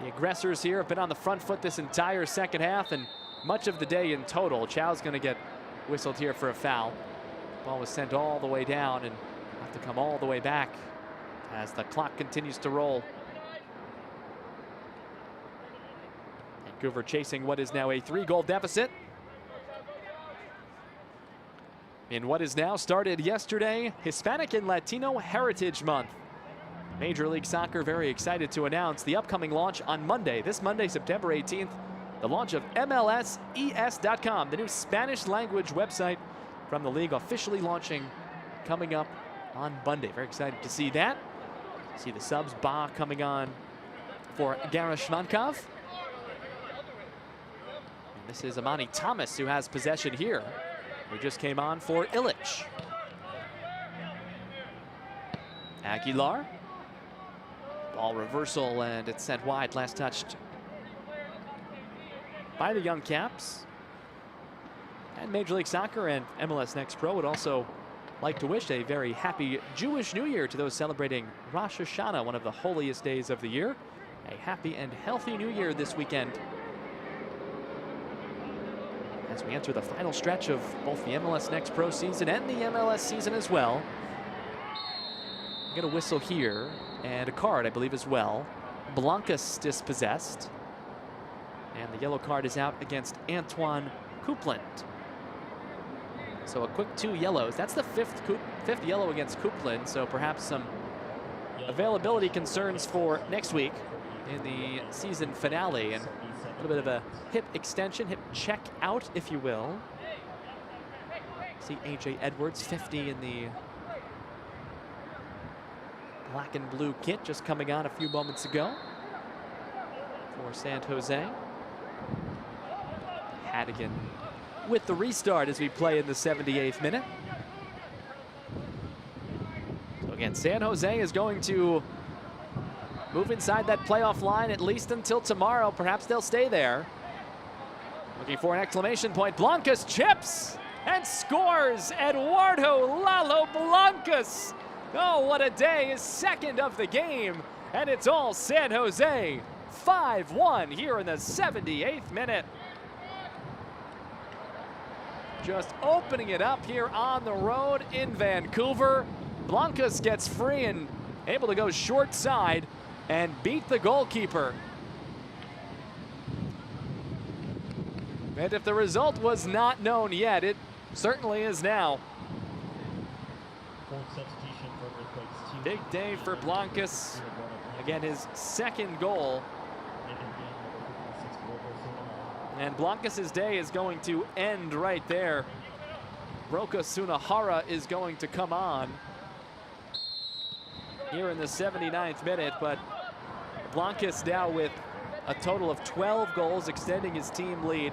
the aggressors here, have been on the front foot this entire second half and much of the day in total. Chow's going to get whistled here for a foul. Ball was sent all the way down and have to come all the way back as the clock continues to roll. Vancouver chasing what is now a 3-goal deficit. in what is now started yesterday, Hispanic and Latino Heritage Month. Major League Soccer very excited to announce the upcoming launch on Monday, this Monday, September 18th, the launch of MLSES.com, the new Spanish language website from the league, officially launching coming up on Monday. Very excited to see that. See the subs, Ba coming on for Garashmankov. And this is Amani Thomas who has possession here, who just came on for Illich. Aguilar. Ball reversal, and it's sent wide, last touched by the Young Caps. And Major League Soccer and MLS Next Pro would also like to wish a very happy Jewish New Year to those celebrating Rosh Hashanah, one of the holiest days of the year. A happy and healthy New Year this weekend, as we enter the final stretch of both the MLS Next Pro season and the MLS season as well. Get a whistle here and a card, I believe, as well. Blancas dispossessed, and the yellow card is out against Antoine Coupland. So a quick 2 yellows. That's the fifth yellow against Coupland, so perhaps some availability concerns for next week in the season finale, and a little bit of a hip extension, hip check out, if you will. See AJ Edwards, 50 in the black and blue kit, just coming on a few moments ago for San Jose. Hadigan with the restart as we play in the 78th minute. So again, San Jose is going to move inside that playoff line at least until tomorrow. Perhaps they'll stay there. Looking for an exclamation point. Blancas chips and scores. Eduardo Lalo Blancas. Oh, what a day. His second of the game. And it's all San Jose. 5-1 here in the 78th minute. Just opening it up here on the road in Vancouver. Blancas gets free and able to go short side and beat the goalkeeper. And if the result was not known yet, it certainly is now. Big day for Blancas. Again, his second goal. And Blancas' day is going to end right there. Roka Sunahara is going to come on here in the 79th minute, but Blancas now with a total of 12 goals, extending his team lead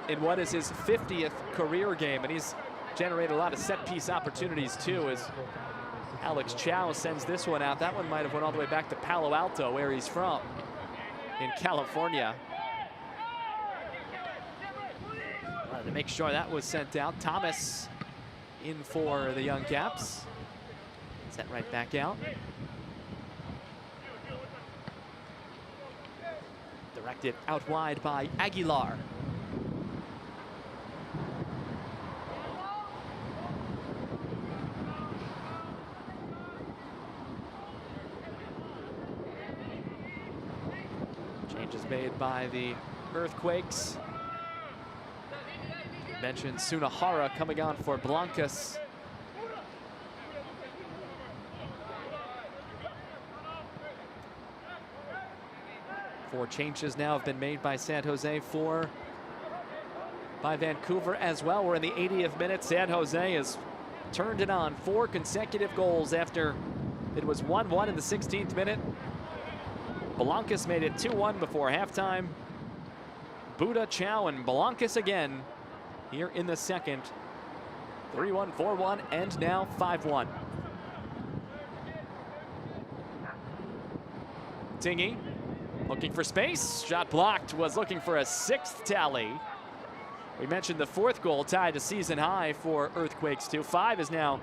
in what is his 50th career game. And he's generated a lot of set-piece opportunities too, as Alex Chow sends this one out. That one might have went all the way back to Palo Alto, where he's from, in California. To make sure that was sent out. Thomas in for the Young Caps. Sent right back out. Directed out wide by Aguilar. Changes made by the Earthquakes. Mentioned Sunahara coming on for Blancas. Four changes now have been made by San Jose, 4 by Vancouver as well. We're in the 80th minute. San Jose has turned it on. 4 consecutive goals after it was 1-1 in the 16th minute. Blancas made it 2-1 before halftime. Buda, Chow, and Blancas again here in the second. 3-1, 4-1, and now 5-1. Tingy looking for space. Shot blocked. Was looking for a 6th tally. We mentioned the 4th goal tied a season high for Earthquakes too. 5 is now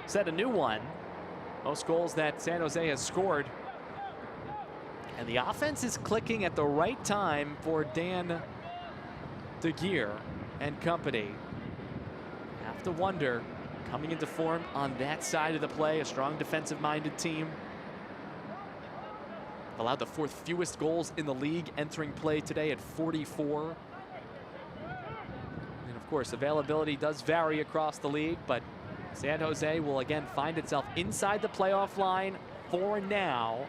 set a new one. Most goals that San Jose has scored. And the offense is clicking at the right time for Dan DeGeer and company. Have to wonder, coming into form on that side of the play, a strong defensive-minded team. Allowed the 4th fewest goals in the league entering play today at 44. And of course, availability does vary across the league, but San Jose will again find itself inside the playoff line for now.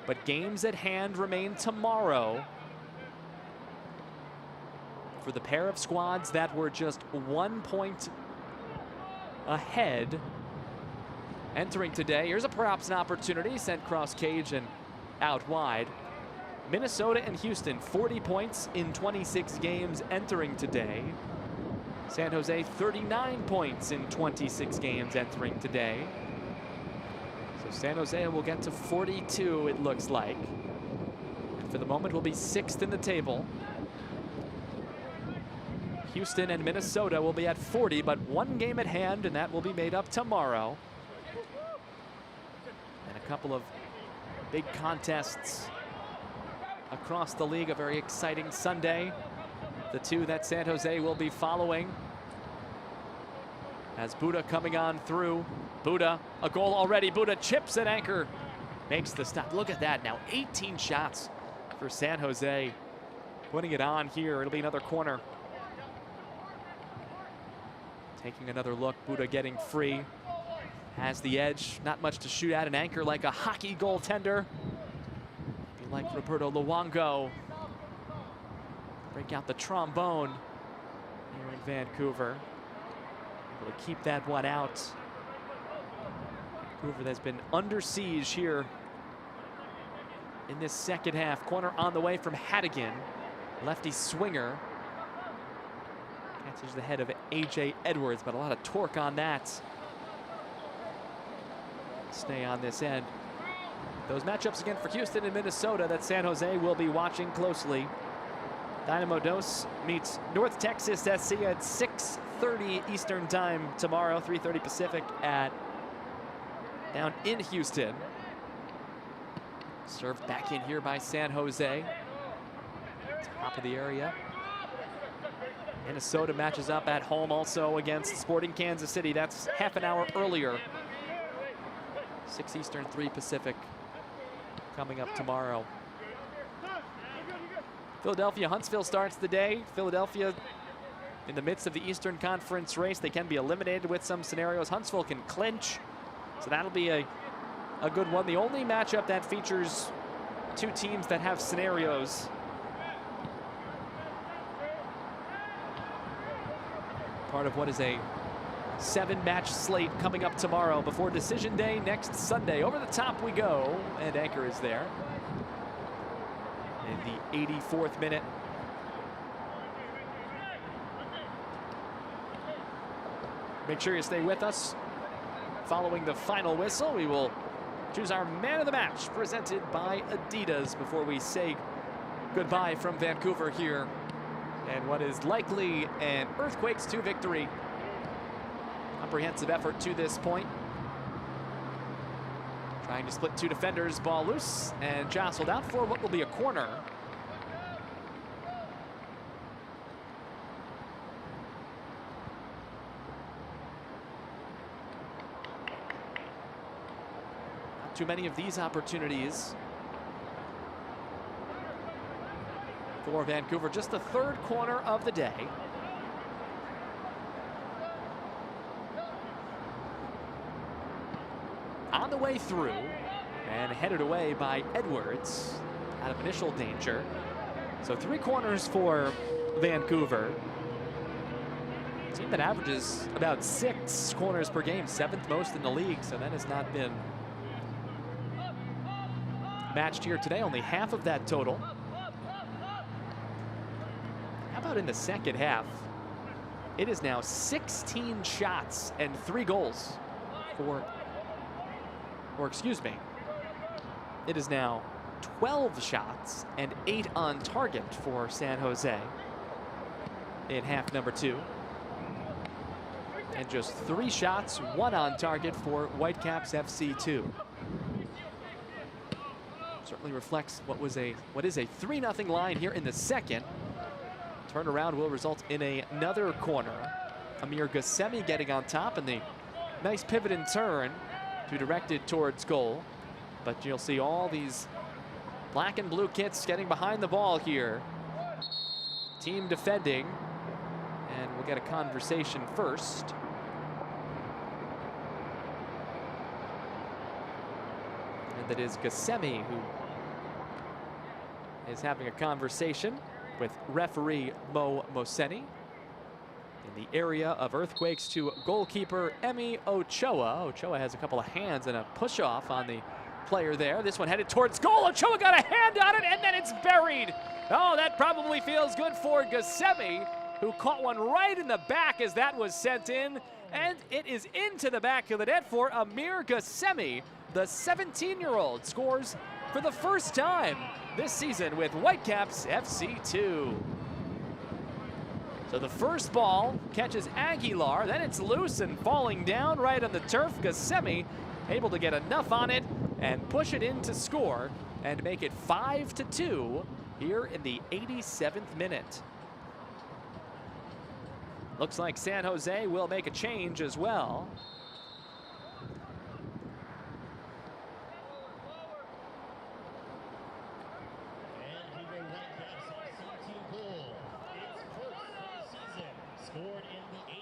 But games at hand remain tomorrow for the pair of squads that were just 1 point ahead entering today. Here's perhaps an opportunity, sent cross cage and out wide. Minnesota and Houston, 40 points in 26 games entering today. San Jose, 39 points in 26 games entering today. So San Jose will get to 42, it looks like. And for the moment, will be 6th in the table. Houston and Minnesota will be at 40, but 1 game at hand, and that will be made up tomorrow. And a couple of big contests across the league. A very exciting Sunday. The two that San Jose will be following. As Buda coming on through. Buda, a goal already. Buda chips at anchor. Makes the stop. Look at that now. 18 shots for San Jose. Putting it on here. It'll be another corner. Taking another look. Buda getting free. Has the edge. Not much to shoot at. An anchor like a hockey goaltender. Be like Roberto Luongo. Break out the trombone here in Vancouver. Able to keep that one out. Vancouver that's been under siege here in this second half. Corner on the way from Hattigan. Lefty swinger. Catches the head of A.J. Edwards, but a lot of torque on that. Stay on this end. Those matchups again for Houston and Minnesota that San Jose will be watching closely. Dynamo Dos meets North Texas SC at 6:30 Eastern time tomorrow, 3:30 Pacific down in Houston. Served back in here by San Jose. Top of the area. Minnesota matches up at home also against Sporting Kansas City. That's half an hour earlier. 6 Eastern, 3 Pacific coming up tomorrow. Philadelphia, Huntsville starts the day. Philadelphia in the midst of the Eastern Conference race. They can be eliminated with some scenarios. Huntsville can clinch, so that'll be a good one. The only matchup that features 2 teams that have scenarios. Part of what is a 7-match slate coming up tomorrow before decision day next Sunday. Over the top we go, and anchor is there. In the 84th minute. Make sure you stay with us. Following the final whistle, we will choose our man of the match, presented by Adidas, before we say goodbye from Vancouver here. And what is likely an Earthquakes 2 victory. Comprehensive effort to this point. Trying to split 2 defenders, ball loose and jostled out for what will be a corner. Not too many of these opportunities for Vancouver. Just the 3rd corner of the day. On the way through and headed away by Edwards out of initial danger. So 3 corners for Vancouver. A team that averages about 6 corners per game, 7th most in the league, so that has not been matched here today. Only half of that total. How about in the second half? It is now 16 shots and 3 goals for, or excuse me, it is now 12 shots and 8 on target for San Jose in half number 2. And just 3 shots, 1 on target for Whitecaps FC 2. Certainly reflects what is a 3-0 line here in the second. Turnaround will result in another corner. Amir Gassemi getting on top, and the nice pivot and turn to direct it towards goal. But you'll see all these black and blue kits getting behind the ball here. Team defending, and we'll We'll get a conversation first. And that is Gassemi, who is having a conversation with referee Mo Moseni in the area of Earthquakes to goalkeeper Emi Ochoa. Ochoa has a couple of hands and a push-off on the player there. This one headed towards goal. Ochoa got a hand on it, and then it's buried. Oh, that probably feels good for Gassemi, who caught one right in the back as that was sent in, and it is into the back of the net for Amir Gassemi. The 17-year-old scores for the first time this season with Whitecaps FC2. So the first ball catches Aguilar, then it's loose and falling down right on the turf. Gassemi able to get enough on it and push it in to score and make it 5-2 here in the 87th minute. Looks like San Jose will make a change as well.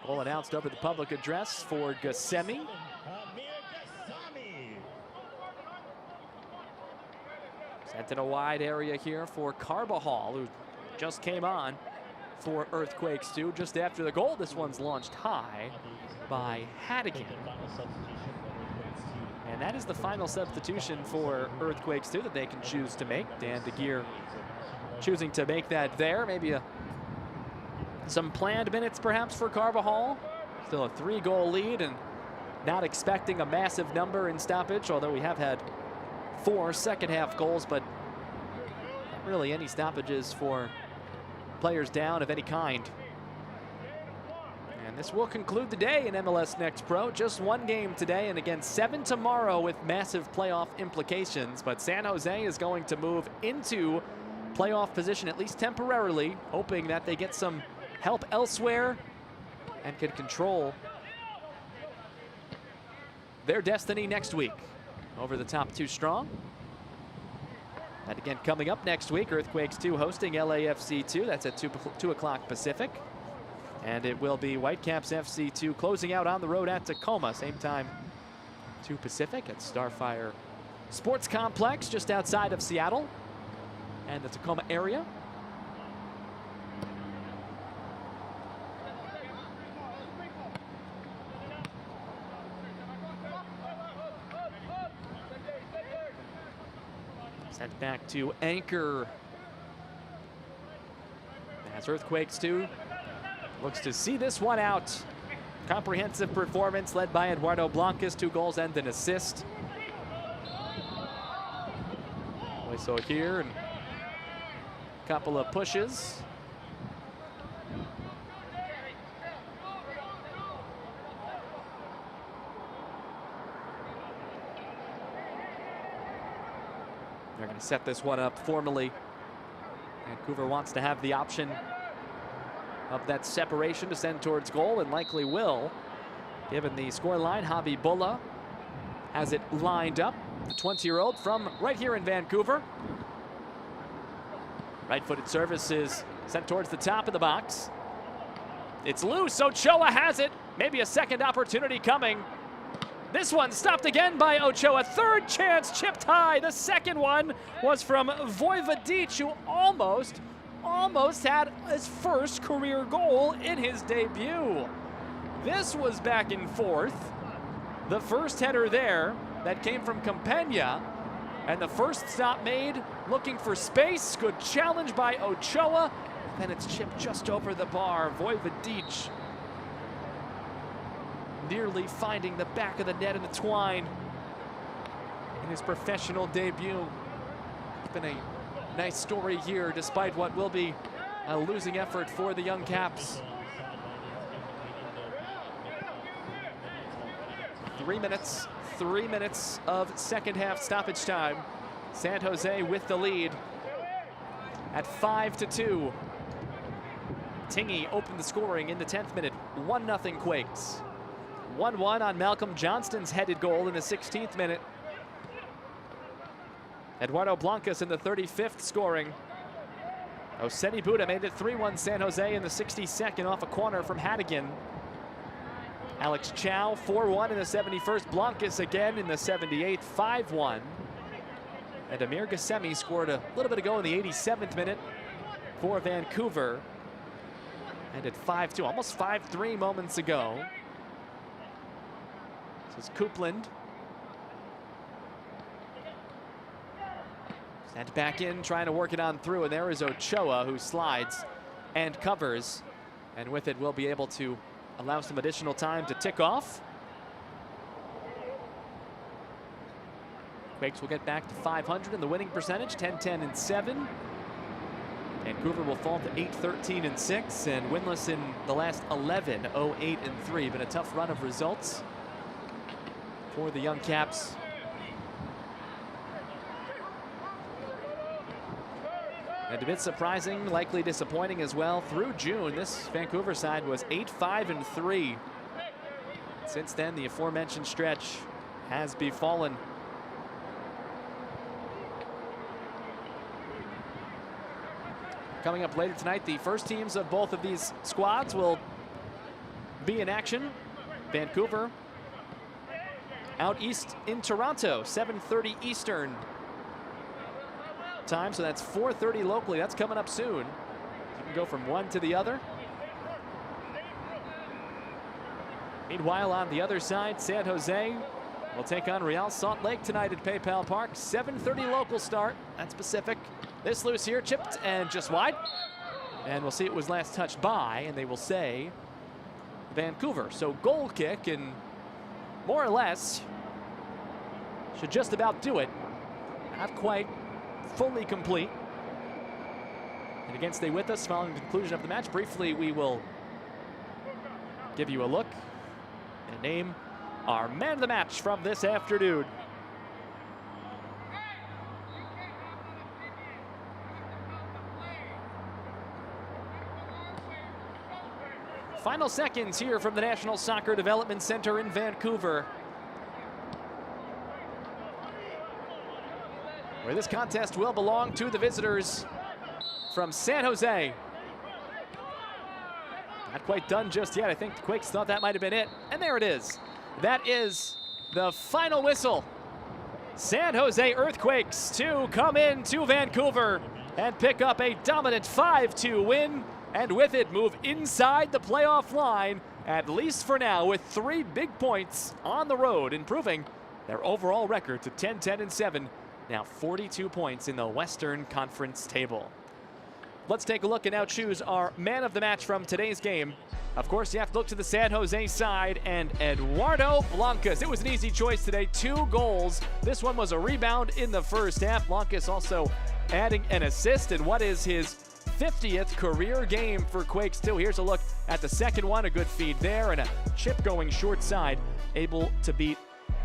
Goal announced over the public address for Gassemi. Sent in a wide area here for Carbajal, who just came on for Earthquakes 2 just after the goal. This one's launched high by Hadigan. And that is the final substitution for Earthquakes 2 that they can choose to make. Dan DeGeer choosing to make that there. Maybe some planned minutes perhaps for Carbajal. Still a 3-goal lead and not expecting a massive number in stoppage, although we have had 4 second-half goals, but not really any stoppages for players down of any kind. And this will conclude the day in MLS Next Pro. Just 1 game today, and again 7 tomorrow with massive playoff implications. But San Jose is going to move into playoff position, at least temporarily, hoping that they get some help elsewhere and can control their destiny next week over the top 2 strong. And again, coming up next week, Earthquakes 2 hosting LAFC 2. That's at 2 o'clock Pacific. And it will be Whitecaps FC 2 closing out on the road at Tacoma, same time 2 Pacific at Starfire Sports Complex just outside of Seattle and the Tacoma area. Sent back to Anchor as Earthquakes 2 looks to see this one out. Comprehensive performance led by Eduardo Blancas, 2 goals and an assist. So here and a couple of pushes. They're going to set this one up formally. Vancouver wants to have the option of that separation to send towards goal, and likely will, given the scoreline. Javi Bulla has it lined up. The 20-year-old from right here in Vancouver. Right-footed service is sent towards the top of the box. It's loose. Ochoa has it. Maybe a second opportunity coming. This one stopped again by Ochoa. 3rd chance chipped high. The second one was from Vojvodic, who almost had his first career goal in his debut. This was back and forth. The first header there that came from Campagna, and the first stop made looking for space. Good challenge by Ochoa. Then it's chipped just over the bar. Vojvodic nearly finding the back of the net in the twine in his professional debut. It's been a nice story here, despite what will be a losing effort for the young Caps. 3 minutes of second half stoppage time. San Jose with the lead at 5-2. Tingy opened the scoring in the 10th minute. 1-0 Quakes. 1-1 on Malcolm Johnston's headed goal in the 16th minute. Eduardo Blancas in the 35th scoring. Oseni Buda made it 3-1 San Jose in the 62nd off a corner from Hadigan. Alex Chow 4-1 in the 71st. Blancas again in the 78th, 5-1. And Amir Gassemi scored a little bit ago in the 87th minute for Vancouver. And at 5-2, almost 5-3 moments ago. This is Coupland. Sent back in, trying to work it on through, and there is Ochoa, who slides and covers. And with it, we'll be able to allow some additional time to tick off. Quakes will get back to 500 in the winning percentage, 10-10-7. Vancouver will fall to 8-13-6, and winless in the last 11, 0-8-3. Been a tough run of results for the young Caps. And a bit surprising, likely disappointing as well. Through June, this Vancouver side was 8-5-3. Since then, the aforementioned stretch has befallen. Coming up later tonight, the first teams of both of these squads will be in action. Vancouver out east in Toronto, 7:30 Eastern time, so that's 4:30 locally. That's coming up soon. You can go from one to the other. Meanwhile, on the other side, San Jose will take on Real Salt Lake tonight at PayPal Park. 7:30 local start. That's Pacific. This loose here, chipped and just wide. And we'll see it was last touched by, and they will say Vancouver. So goal kick, and more or less should just about do it. Not quite fully complete. And again, stay with us following the conclusion of the match. Briefly, we will give you a look and name our man of the match from this afternoon. Final seconds here from the National Soccer Development Center in Vancouver, where this contest will belong to the visitors from San Jose. Not quite done just yet. I think the Quakes thought that might have been it. And there it is. That is the final whistle. San Jose Earthquakes to come in to Vancouver and pick up a dominant 5-2 win. And with it, move inside the playoff line, at least for now, with 3 big points on the road, improving their overall record to 10-10-7. Now 42 points in the Western Conference table. Let's take a look and now choose our man of the match from today's game. Of course, you have to look to the San Jose side, and Eduardo Blancas. It was an easy choice today, 2 goals. This one was a rebound in the first half. Blancas also adding an assist in what is his 50th career game for Quakes too. Here's a look at the second one, a good feed there, and a chip going short side, able to beat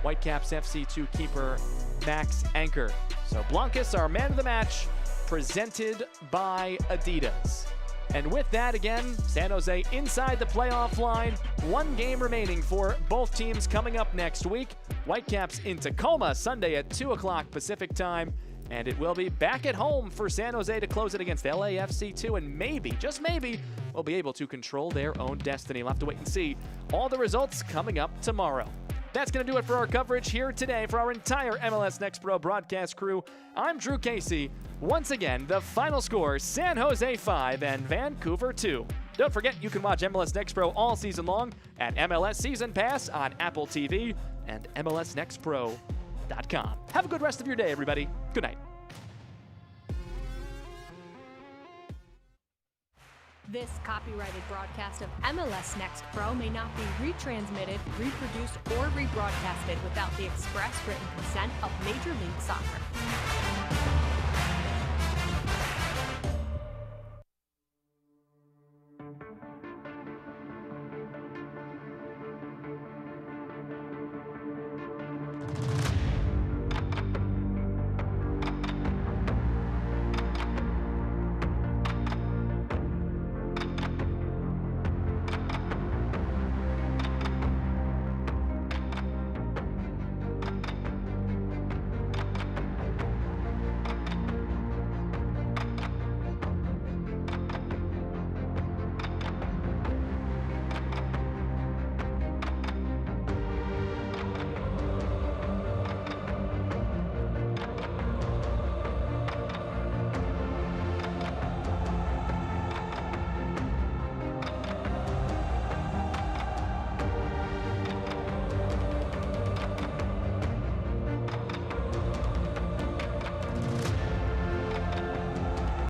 Whitecaps FC2 keeper Max Anchor. So Blancas, our man of the match, presented by Adidas. And with that, again, San Jose inside the playoff line. 1 game remaining for both teams coming up next week. Whitecaps in Tacoma Sunday at 2 o'clock Pacific time. And it will be back at home for San Jose to close it against LAFC2, and maybe, just maybe, will be able to control their own destiny. We'll have to wait and see. All the results coming up tomorrow. That's going to do it for our coverage here today. For our entire MLS Next Pro broadcast crew, I'm Drew Casey. Once again, the final score, San Jose 5 and Vancouver 2. Don't forget, you can watch MLS Next Pro all season long at MLS Season Pass on Apple TV and MLSNextPro.com. Have a good rest of your day, everybody. Good night.
This copyrighted broadcast of MLS Next Pro may not be retransmitted, reproduced, or rebroadcasted without the express written consent of Major League Soccer.